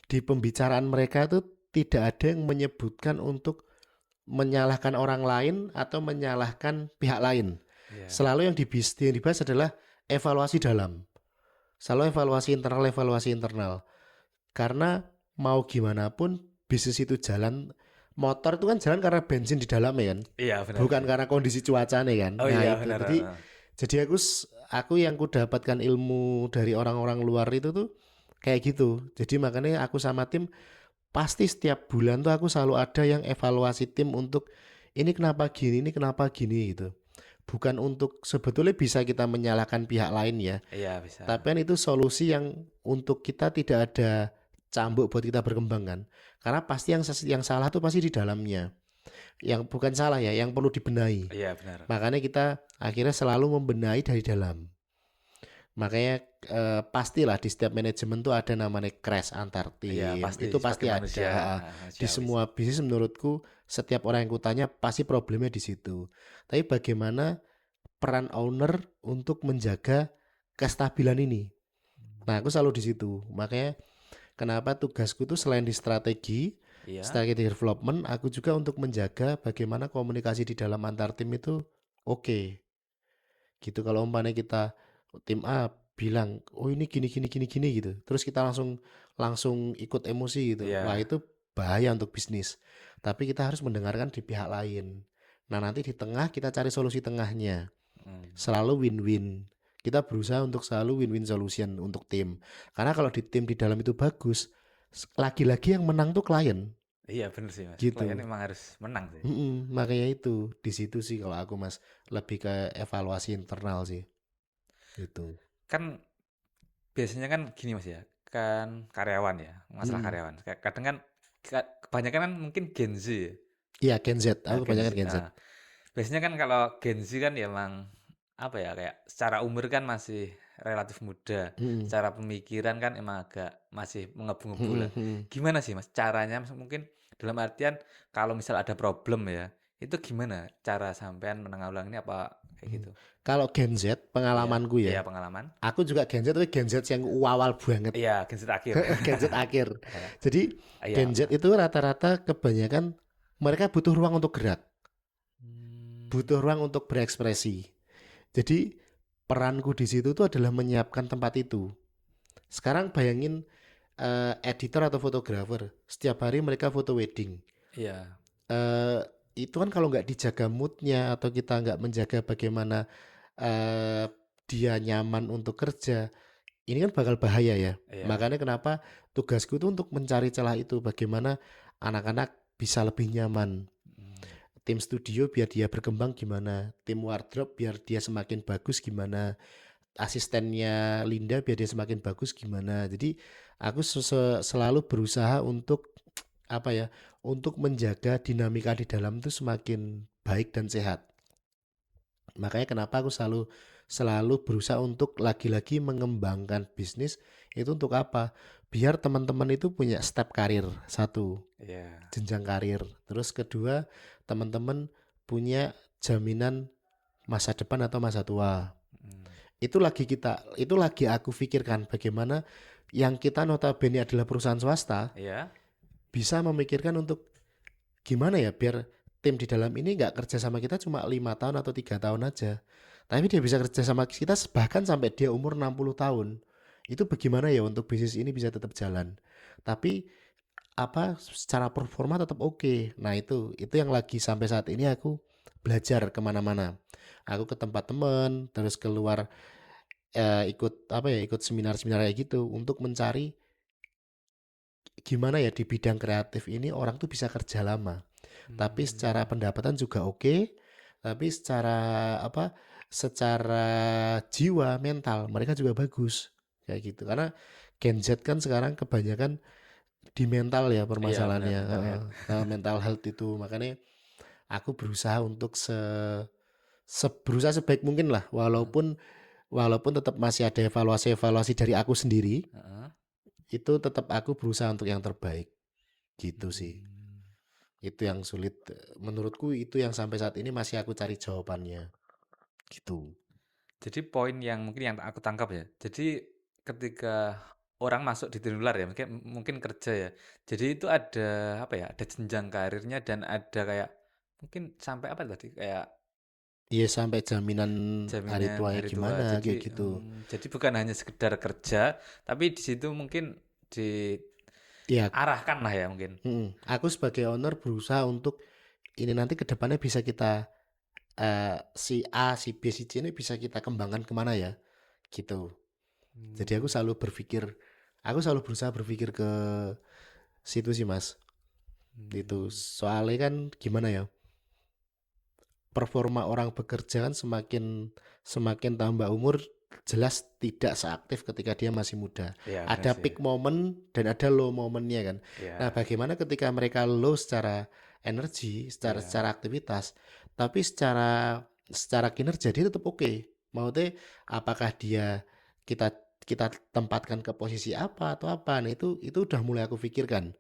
di pembicaraan mereka tuh tidak ada yang menyebutkan untuk menyalahkan orang lain atau menyalahkan pihak lain. Iya. Selalu yang dibahas adalah evaluasi dalam. Selalu evaluasi internal. Karena mau gimana pun bisnis itu jalan, motor itu kan jalan karena bensin di dalamnya kan. Iya, benar. Bukan karena kondisi cuacanya kan. Oh Nah, iya, itu. benar. Jadi aku yang ku dapatkan ilmu dari orang-orang luar itu tuh kayak gitu. Jadi makanya aku sama tim pasti setiap bulan tuh aku selalu ada yang evaluasi tim untuk ini kenapa gini gitu. Bukan untuk sebetulnya bisa kita menyalahkan pihak lain ya. Iya, bisa. Tapi kan itu solusi yang untuk kita tidak ada cambuk buat kita berkembang kan. Karena pasti yang salah tuh pasti di dalamnya. Yang bukan salah ya, yang perlu dibenahi. Iya, benar. Makanya kita akhirnya selalu membenahi dari dalam. Makanya pastilah di setiap manajemen tuh ada namanya crash antar tim. Iya, pasti. Itu pasti Sebagai ada. manusia, Di semua bisnis menurutku setiap orang yang kutanya pasti problemnya di situ. Tapi bagaimana peran owner untuk menjaga kestabilan ini? Nah, aku selalu di situ. Makanya kenapa tugasku tuh selain di strategi development, aku juga untuk menjaga bagaimana komunikasi di dalam antar tim itu oke. Gitu kalau umpamanya kita tim A bilang, "Oh, ini gini gitu." Terus kita langsung ikut emosi gitu. Iya. Wah, itu bahaya untuk bisnis. Tapi kita harus mendengarkan di pihak lain. Nah, nanti di tengah kita cari solusi tengahnya. Selalu win-win. Kita berusaha untuk selalu win-win solution untuk tim. Karena kalau di tim di dalam itu bagus, lagi-lagi yang menang tuh klien. Iya, benar sih Mas. Gitu. Klien memang harus menang sih. Makanya itu di situ sih kalau aku Mas lebih ke evaluasi internal sih. Gitu. Kan biasanya kan gini Mas ya. Kan karyawan ya, masalah karyawan. Kadang kan kebanyakan kan mungkin Gen Z ya. Iya, Gen Z. Aku kebanyakan Gen Z. Biasanya kan kalau Gen Z kan ya emang apa ya kayak secara umur kan masih relatif muda. Mhm, Secara pemikiran kan emang agak masih menggebu-gebu mhm lah. mhm. Gimana sih Mas caranya mungkin dalam artian kalau misal ada problem ya, itu gimana cara sampean menanggulangi apa kayak Mhm. gitu? Kalau Gen Z Iya, pengalamanku iya ya, pengalaman. aku juga Gen Z tapi Gen Z yang awal banget, Iya, Gen Z akhir. Gen Z akhir. Heeh. Jadi Iya, Gen Z benar. itu rata-rata kebanyakan mereka butuh ruang untuk gerak, Mmm, butuh ruang untuk berekspresi. Jadi peranku di situ tuh adalah menyiapkan tempat itu. Sekarang bayangin editor atau fotografer, setiap hari mereka foto wedding. iya, eh itu kan kalau nggak dijaga moodnya atau kita nggak menjaga bagaimana eh dia nyaman untuk kerja, ini kan bakal bahaya ya. iya. Makanya kenapa tugasku tuh untuk mencari celah itu, bagaimana anak-anak bisa lebih nyaman. Mhm. Tim studio biar dia berkembang gimana, tim wardrobe biar dia semakin bagus gimana, asistennya Linda biar dia semakin bagus gimana. Jadi aku selalu berusaha untuk apa ya, untuk menjaga dinamika di dalam itu semakin baik dan sehat. Makanya kenapa aku selalu selalu berusaha untuk lagi-lagi mengembangkan bisnis itu untuk apa? Biar teman-teman itu punya step karir, satu, Iya. jenjang karir. Terus kedua, teman-teman punya jaminan masa depan atau masa tua. Mhm. Itu lagi aku pikirkan bagaimana yang kita notabene adalah perusahaan swasta Iya. bisa memikirkan untuk gimana ya biar tim di dalam ini nggak kerja sama kita cuma 5 tahun atau 3 tahun aja, tapi dia bisa kerja sama kita bahkan sampai dia umur 60 tahun. Itu bagaimana ya untuk bisnis ini bisa tetap jalan, tapi apa secara performa tetap oke. Nah itu yang lagi sampai saat ini aku belajar kemana-mana. Aku ke tempat teman, terus keluar ikut apa ya, ikut seminar-seminar kayak gitu untuk mencari gimana ya di bidang kreatif ini orang tuh bisa kerja lama. Tapi secara Mmm, pendapatan juga oke, tapi secara apa, secara jiwa, mental mereka juga bagus, kayak gitu. Karena Gen Z kan sekarang kebanyakan di mental ya iya benar permasalahannya, mental heeh, health. mental health itu. Makanya aku berusaha untuk berusaha sebaik mungkin lah, Heeh, walaupun walaupun tetap masih ada evaluasi-evaluasi dari aku sendiri, heeh. itu tetap aku berusaha untuk yang terbaik, gitu sih. Mmm. Itu yang sulit, menurutku itu yang sampai saat ini masih aku cari jawabannya, gitu. Jadi poin yang mungkin yang aku tangkap ya, jadi ketika orang masuk di Tinular ya, mungkin mungkin kerja ya, jadi itu ada apa ya, ada jenjang karirnya dan ada kayak mungkin sampai apa tadi, kayak Iya sampai jaminan hari jaminan tuanya hari tua. gimana, kayak Jadi gitu. jadi bukan hanya sekedar kerja, tapi di situ mungkin Iya, diarahkan lah ya mungkin. aku sebagai owner berusaha untuk ini nanti ke depannya bisa kita, si A, si B, si C ini bisa kita kembangkan kemana ya, gitu. Jadi Mmm, aku selalu berusaha berpikir ke situ sih, Mas. Itu, mmm, soalnya kan gimana ya, performa orang bekerja kan semakin semakin tambah umur jelas tidak seaktif ketika dia masih muda. iya benar Ada sih, peak moment dan ada low momennya kan. Nah, iya bagaimana ketika mereka low secara energi, iya, secara aktivitas, tapi secara secara kinerja dia tetap oke. Maksudnya apakah dia kita kita tempatkan ke posisi apa atau apa. Nah, itu udah mulai aku pikirkan.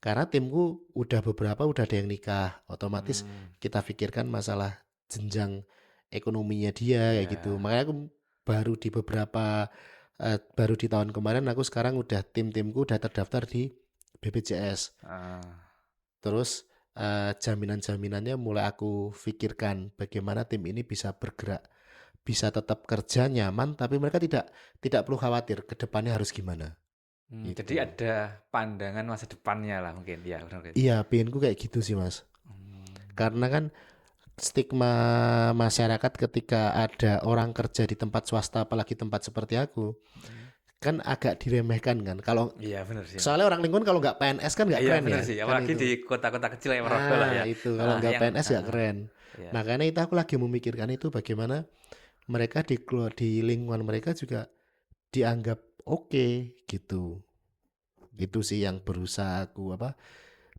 Karena timku udah beberapa udah ada yang nikah, otomatis mhm, kita pikirkan masalah jenjang ekonominya dia kayak gitu. iya, Makanya aku baru di tahun kemarin aku sekarang udah timku udah terdaftar di BPJS. heeh, Terus jaminan-jaminannya mulai aku pikirkan bagaimana tim ini bisa bergerak, bisa tetap kerja nyaman, tapi mereka tidak tidak perlu khawatir ke depannya harus gimana. jadi Gitu. ada pandangan masa depannya lah mungkin, iya benar Kak. Iya, pengenku kayak gitu sih, Mas. Mmm, Karena kan stigma masyarakat ketika ada orang kerja di tempat swasta apalagi tempat seperti aku mhm, kan agak diremehkan kan kalau iya benar sih, Mas. soalnya orang lingkungan kalau nggak PNS kan nggak Iya keren benar ya sih, kan apalagi itu. di kota-kota kecil kayak Ponorogo lah Nah ya, itu kalau heeh, nggak yang PNS nggak heeh, keren, iya, makanya itu aku lagi memikirkan itu bagaimana mereka di lingkungan mereka juga dianggap oke gitu. Itu sih yang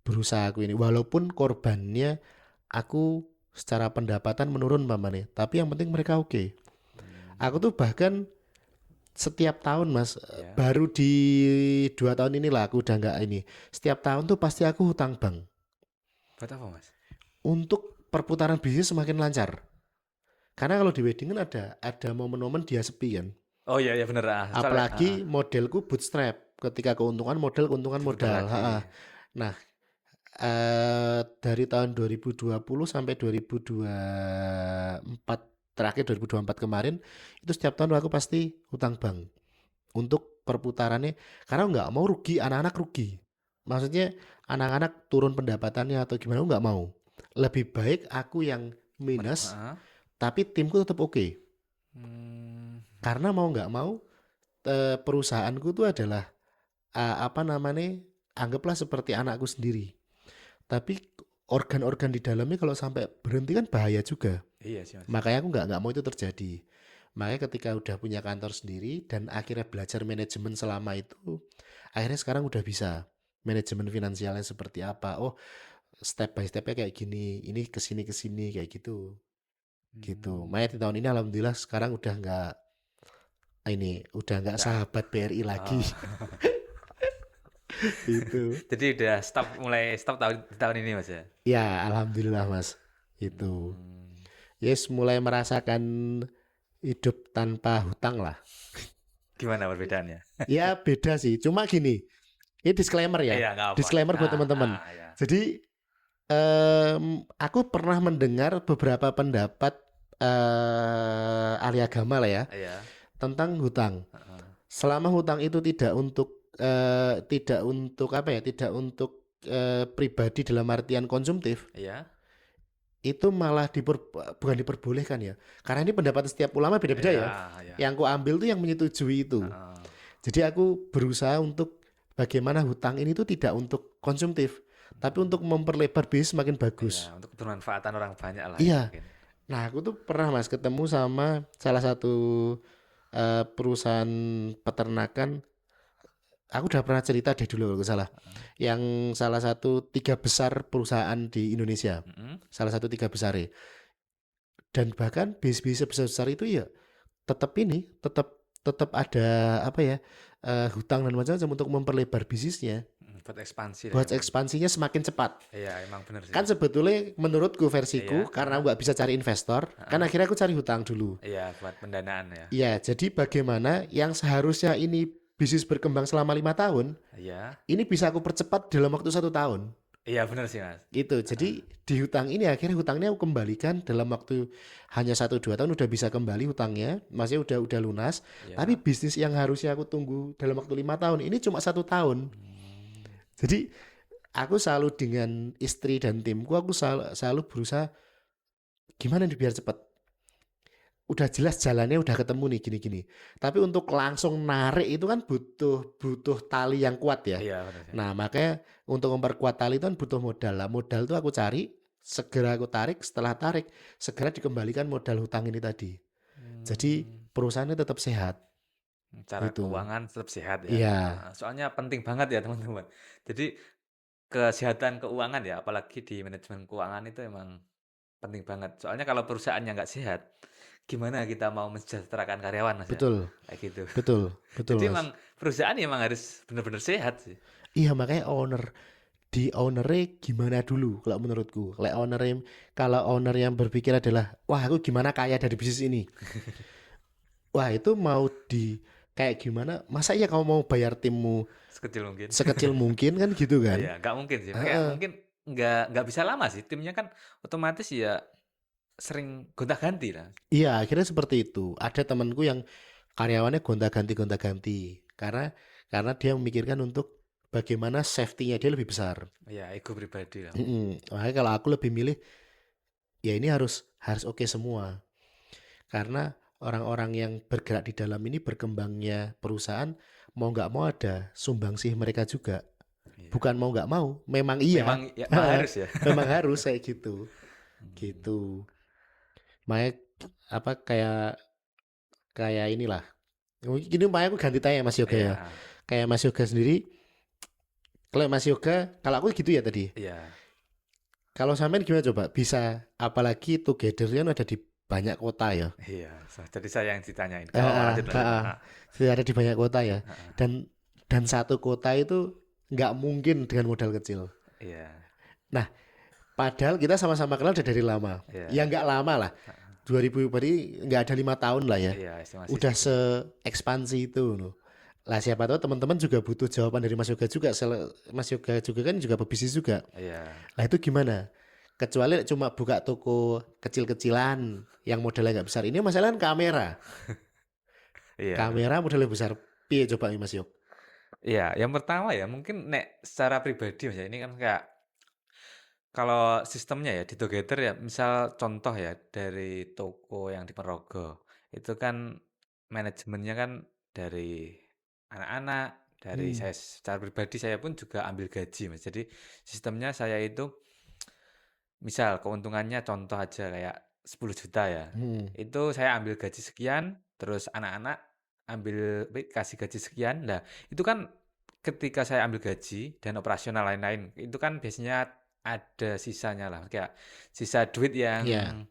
berusaha aku ini walaupun korbannya aku secara pendapatan menurun paman nih, tapi yang penting mereka oke. Aku mmm, tuh bahkan setiap tahun Mas, Ya. baru di 2 tahun inilah aku udah nggak ini. Setiap tahun tuh pasti aku hutang bank Buat apa, Mas? untuk perputaran bisnis semakin lancar. Karena kalau di wedding kan ada momen-momen dia sepi kan. Oh iya bener, soalnya Apalagi modelku bootstrap. Ketika keuntungan modal, keuntungan diputar modal. lagi. Nah, dari tahun 2020 sampai 2024 terakhir 2024 kemarin itu setiap tahun aku pasti hutang bank untuk perputarannya karena nggak mau rugi, anak-anak rugi. Maksudnya anak-anak turun pendapatannya atau gimana, nggak mau. Lebih baik aku yang minus tapi timku tetap oke. Karena mau nggak mau perusahaanku itu adalah apa namanya, anggaplah seperti anakku sendiri. Tapi organ-organ di dalamnya kalau sampai berhenti kan bahaya juga. Iya sih, Mas. Makanya aku nggak mau itu terjadi. Makanya ketika udah punya kantor sendiri dan akhirnya belajar manajemen selama itu, akhirnya sekarang udah bisa manajemen finansialnya seperti apa. Oh, step by stepnya kayak gini, ini kesini kayak gitu, gitu. Makanya di tahun ini alhamdulillah sekarang udah nggak sahabat BRI lagi. Itu. Jadi udah mulai stop tahun ini, Mas ya? Ya, alhamdulillah Mas. Itu. Yes, mulai merasakan hidup tanpa hutang lah. Gimana perbedaannya? Ya beda sih. Cuma gini, ini disclaimer ya. Iya, nggak apa. Disclaimer buat teman-teman. Ya. Jadi aku pernah mendengar beberapa pendapat ahli agama lah ya Iya. tentang hutang. Selama hutang itu tidak untuk pribadi dalam artian konsumtif. Iya. Itu malah bukan diperbolehkan ya. Karena ini pendapat setiap ulama beda-beda ya. Yang ku ambil tuh yang menyetujui itu. Jadi aku berusaha untuk bagaimana hutang ini tuh tidak untuk konsumtif, tapi untuk memperlebar bisnis semakin bagus. Ya, untuk bermanfaatan orang banyak lah. Iya. Ya, nah aku tuh pernah Mas ketemu sama salah satu perusahaan peternakan. Aku udah pernah cerita deh dulu kalau salah. Yang salah satu 3 besar perusahaan di Indonesia. Salah satu 3 besar ya. Dan bahkan bisnis besar itu ya tetap ada apa ya, hutang dan macam-macam untuk memperlebar bisnisnya. Buat ekspansi. Buat ekspansinya semakin cepat. Iya, emang benar sih. Kan sebetulnya menurutku versiku karena nggak bisa cari investor, kan akhirnya aku cari hutang dulu. Iya, buat pendanaan ya. Iya, jadi bagaimana yang seharusnya ini bisnis berkembang selama 5 tahun, ini bisa aku percepat dalam waktu 1 tahun. Iya benar sih Mas. Gitu. Jadi di hutang ini akhirnya hutangnya aku kembalikan dalam waktu hanya 1-2 tahun udah bisa kembali hutangnya, maksudnya udah lunas. Tapi bisnis yang harusnya aku tunggu dalam waktu 5 tahun ini cuma 1 tahun. Jadi aku selalu dengan istri dan timku aku selalu berusaha gimana nih biar cepat. Udah jelas jalannya udah ketemu nih gini-gini. Tapi untuk langsung narik itu kan butuh tali yang kuat ya. Iya, benar. Nah, makanya untuk memperkuat tali itu kan butuh modal. Lah, modal itu aku cari, segera aku tarik, setelah tarik segera dikembalikan modal hutang ini tadi. Jadi perusahaannya tetap sehat. Cara keuangan tetap sehat ya. Iya. Soalnya penting banget ya teman-teman. Jadi kesehatan keuangan ya, apalagi di manajemen keuangan itu emang penting banget. Soalnya kalau perusahaannya nggak sehat, gimana kita mau mensejahterakan karyawan Mas? Betul. Ya? Kayak gitu. Betul. Jadi Mas. emang perusahaan emang harus benar-benar sehat sih. Iya, makanya ownernya gimana dulu kalau menurutku. Kalau owner yang berpikir adalah wah aku gimana kaya dari bisnis ini. Wah itu mau kayak gimana? Masa iya kamu mau bayar timmu sekecil mungkin kan gitu kan? Iya, nggak mungkin sih. Mungkin nggak bisa lama sih. Timnya kan otomatis ya sering gonta-ganti lah. Iya, akhirnya seperti itu. Ada temanku yang karyawannya gonta-ganti karena dia memikirkan untuk bagaimana safety-nya dia lebih besar. Iya, ego pribadi lah. Makanya kalau aku lebih milih ya ini harus oke semua. Karena orang-orang yang bergerak di dalam ini berkembangnya perusahaan mau nggak mau ada sumbangsih mereka juga. Iya. Bukan mau nggak mau, memang iya. Memang harus ya. Memang harus kayak gitu. Gitu. Makanya apa kayak inilah. Gini makanya aku ganti tanya Mas Yoga ya. Kayak Mas Yoga sendiri. Kalau Mas Yoga, kalau aku gitu ya tadi. Iya. Kalau sampean gimana coba? Bisa apalagi together-nya ada di banyak kota ya. Iya, jadi saya yang ditanyain. Gak apa-apa, Heeh, lanjut, lanjut. heeh. Sudah ada di banyak kota ya. Heeh. Dan satu kota itu nggak mungkin dengan modal kecil. Iya, Nah, padahal kita sama-sama kenal udah dari lama. iya, Ya nggak lama lah. 2000 berarti nggak ada 5 tahun lah ya. iya, estimasi Udah segitu. se-ekspansi itu loh. Lah siapa tahu teman-teman juga butuh jawaban dari Mas Yoga juga. Mas Yoga juga kan juga pebisnis juga. Iya, Lah itu gimana? Kecuali cuma buka toko kecil-kecilan yang modalnya nggak besar. Ini masalah kan kamera. iya, betul. Kamera modalnya besar. Piye coba Mas Yok? Iya, yang pertama ya mungkin nek secara pribadi Mas ya, ini kan kayak kalau sistemnya ya di Together ya, misal contoh ya dari toko yang di Ponorogo, itu kan manajemennya kan dari anak-anak, dari Hmm. saya secara pribadi saya pun juga ambil gaji Mas. Jadi sistemnya saya itu misal keuntungannya contoh aja kayak 10 juta ya. Hmm. Itu saya ambil gaji sekian, terus anak-anak kasih gaji sekian. Nah, itu kan ketika saya ambil gaji dan operasional lain-lain, itu kan biasanya ada sisanya lah, kayak sisa duit Iya. yang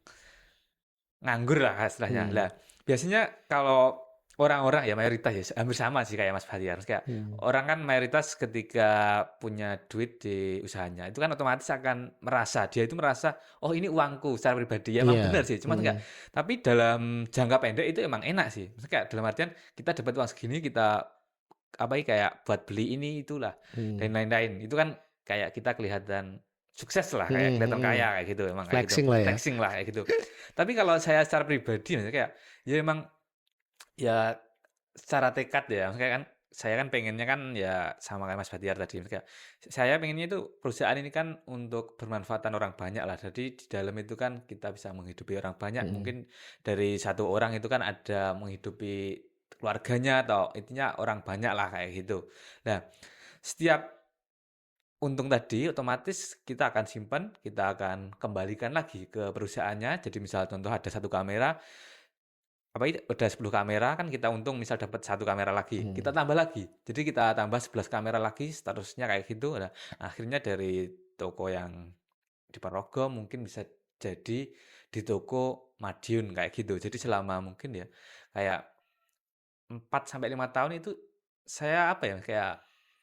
nganggur lah istilahnya. Hmm. Lah, biasanya kalau orang-orang ya mayoritas ya hampir sama sih kayak Mas Bahtiar. Kayak Hmm. orang kan mayoritas ketika punya duit di usahanya itu kan otomatis akan merasa dia itu merasa oh ini uangku secara pribadi ya emang Iya. benar sih cuma Hmm. enggak tapi dalam jangka pendek itu emang enak sih maksudnya kayak dalam artian kita dapat uang segini kita apa ya kayak buat beli ini itulah Hmm. dan lain-lain itu kan kayak kita kelihatan sukses lah kayak Hmm. kelihatan Hmm. kaya kayak gitu emang kayak gitu Flexing lah ya. flexing lah kayak gitu tapi kalau saya secara pribadi maksudnya kayak ya emang ya secara tekad ya maksudnya kan saya kan pengennya kan ya sama kayak Mas Batiar tadi maksudnya saya pengennya itu perusahaan ini kan untuk bermanfaatan orang banyak lah jadi di dalam itu kan kita bisa menghidupi orang banyak Hmm. mungkin dari satu orang itu kan ada menghidupi keluarganya atau intinya orang banyak lah kayak gitu. Nah, setiap untung tadi otomatis kita akan simpan, kita akan kembalikan lagi ke perusahaannya. Jadi misal contoh ada satu kamera, apa itu udah 10 kamera kan kita untung misal dapat satu kamera lagi, Hmm. kita tambah lagi. Jadi kita tambah 11 kamera lagi, seterusnya kayak gitu. Nah, akhirnya dari toko yang di Ponorogo mungkin bisa jadi di toko Madiun kayak gitu. Jadi selama mungkin ya kayak 4 sampai 5 tahun itu saya apa ya, kayak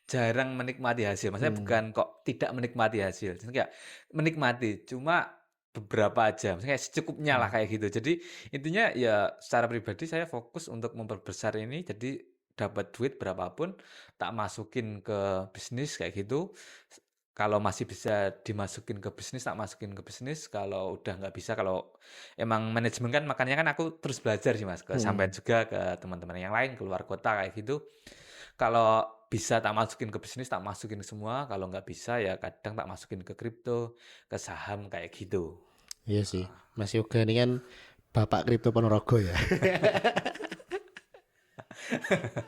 jarang menikmati hasil. Maksudnya Hmm. bukan kok tidak menikmati hasil, jadi kayak menikmati, cuma beberapa aja, maksudnya kayak secukupnya lah Hmm. kayak gitu. Jadi intinya ya secara pribadi saya fokus untuk memperbesar ini, jadi dapat duit berapapun tak masukin ke bisnis kayak gitu. Kalau masih bisa dimasukin ke bisnis, tak masukin ke bisnis. Kalau udah nggak bisa, kalau emang manajemen kan makanya kan aku terus belajar sih Mas, sampean Hmm. juga ke teman-teman yang lain, keluar kota kayak gitu. Kalau bisa tak masukin ke bisnis, tak masukin semua, kalau nggak bisa ya kadang tak masukin ke kripto, ke saham kayak gitu. Iya sih. Mas Yoga ini kan Bapak Kripto Ponorogo ya.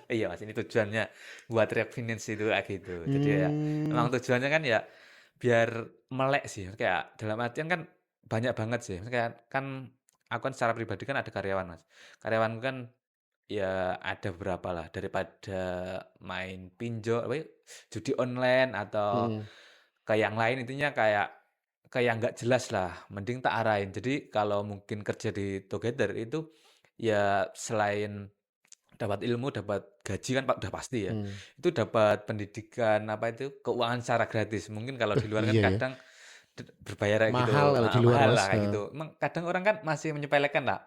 Iya Mas, ini tujuannya buat refinance itu kayak gitu. Jadi ya Hmm. emang tujuannya kan ya biar melek sih, kayak dalam artian kan banyak banget sih. Kayak kan aku kan secara pribadi kan ada karyawan Mas. Karyawanku kan ya ada beberapa lah daripada main pinjol, apa ya, judi online atau Hmm. ke yang lain intinya kayak nggak jelas lah, mending tak arahin. Jadi kalau mungkin kerja di Together itu ya selain dapat ilmu, dapat gaji kan Pak udah pasti ya. Hmm. Itu dapat pendidikan apa itu keuangan secara gratis. Mungkin kalau di luar kan Iya ya. kadang berbayar kayak Mahal gitu, kalau di luar mahal Mas. lah kayak gitu. Emang kadang orang kan masih menyepelekan lah.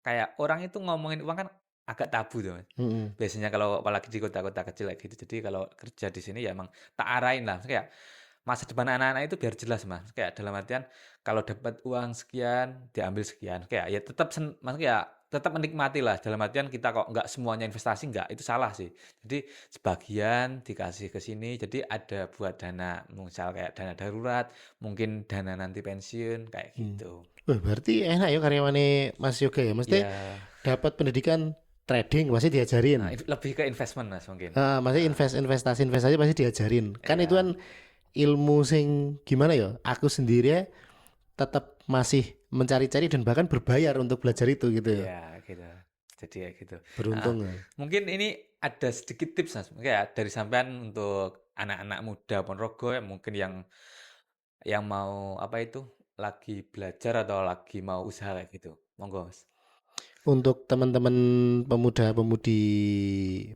Kayak orang itu ngomongin uang kan agak tabu tuh Mas. Hmm. Biasanya kalau apalagi di kota-kota kecil kayak gitu. Jadi kalau kerja di sini ya emang tak arahin lah. Maksudnya kayak masa depan anak-anak itu biar jelas Mas. Kayak dalam artian kalau dapat uang sekian, diambil sekian. Kayak ya tetap maksudnya ya tetap menikmati lah. Dalam artian kita kok nggak semuanya investasi nggak, itu salah sih. Jadi sebagian dikasih ke sini. Jadi ada buat dana, misal kayak dana darurat, mungkin dana nanti pensiun kayak Hmm. gitu. Wah, berarti enak ya karyawannya Mas Yoga ya. Mesti Ya, dapat pendidikan trading pasti diajarin. lebih ke investment Mas mungkin. Masih Heeh, investasi pasti diajarin. Kan itu iya. kan ilmu sing gimana ya? Aku sendiri ya tetap masih mencari-cari dan bahkan berbayar untuk belajar itu gitu ya. Iya, gitu. Jadi kayak gitu. Heeh. Beruntung ya. Mungkin ini ada sedikit tips Mas, mungkin ya dari sampean untuk anak-anak muda Ponorogo ya mungkin yang mau apa itu, lagi belajar atau lagi mau usaha kayak gitu? Monggo, Mas. Untuk teman-teman pemuda-pemudi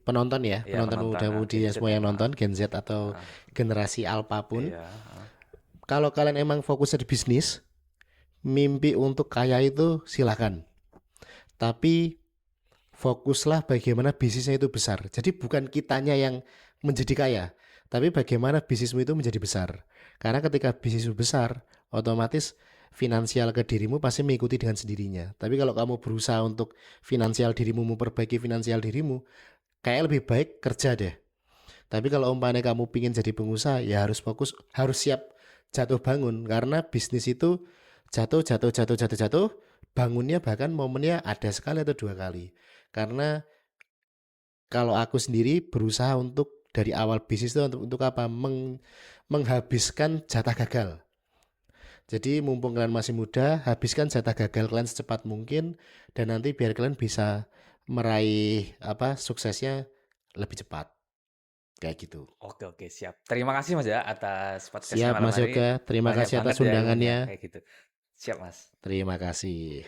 penonton ya, Iya, penonton penonton, pemuda-pemudi Gen yang Z semua ya, yang nonton Gen Z atau heeh. generasi apapun, Iya, heeh. kalau kalian emang fokusnya di bisnis, mimpi untuk kaya itu silakan. Tapi fokuslah bagaimana bisnisnya itu besar. Jadi bukan kitanya yang menjadi kaya, tapi bagaimana bisnismu itu menjadi besar. Karena ketika bisnismu besar, otomatis finansial ke dirimu pasti mengikuti dengan sendirinya. Tapi kalau kamu berusaha untuk finansial dirimu, memperbaiki finansial dirimu, kayak lebih baik kerja deh. Tapi kalau umpamanya kamu pingin jadi pengusaha, ya harus fokus, harus siap jatuh bangun. Karena bisnis itu jatuh, jatuh, jatuh, jatuh, jatuh. Bangunnya bahkan momennya ada sekali atau dua kali. Karena kalau aku sendiri berusaha untuk dari awal bisnis itu untuk apa? Menghabiskan jatah gagal. Jadi mumpung kalian masih muda, habiskan jatah gagal kalian secepat mungkin dan nanti biar kalian bisa meraih apa suksesnya lebih cepat. Kayak gitu. Oke, oke, siap. Terima kasih Mas ya atas podcastnya Siap malam Mas hari. Yoga, terima Banyak kasih banget atas ya ilmunya undangannya. kayak gitu. Siap, Mas. Terima kasih.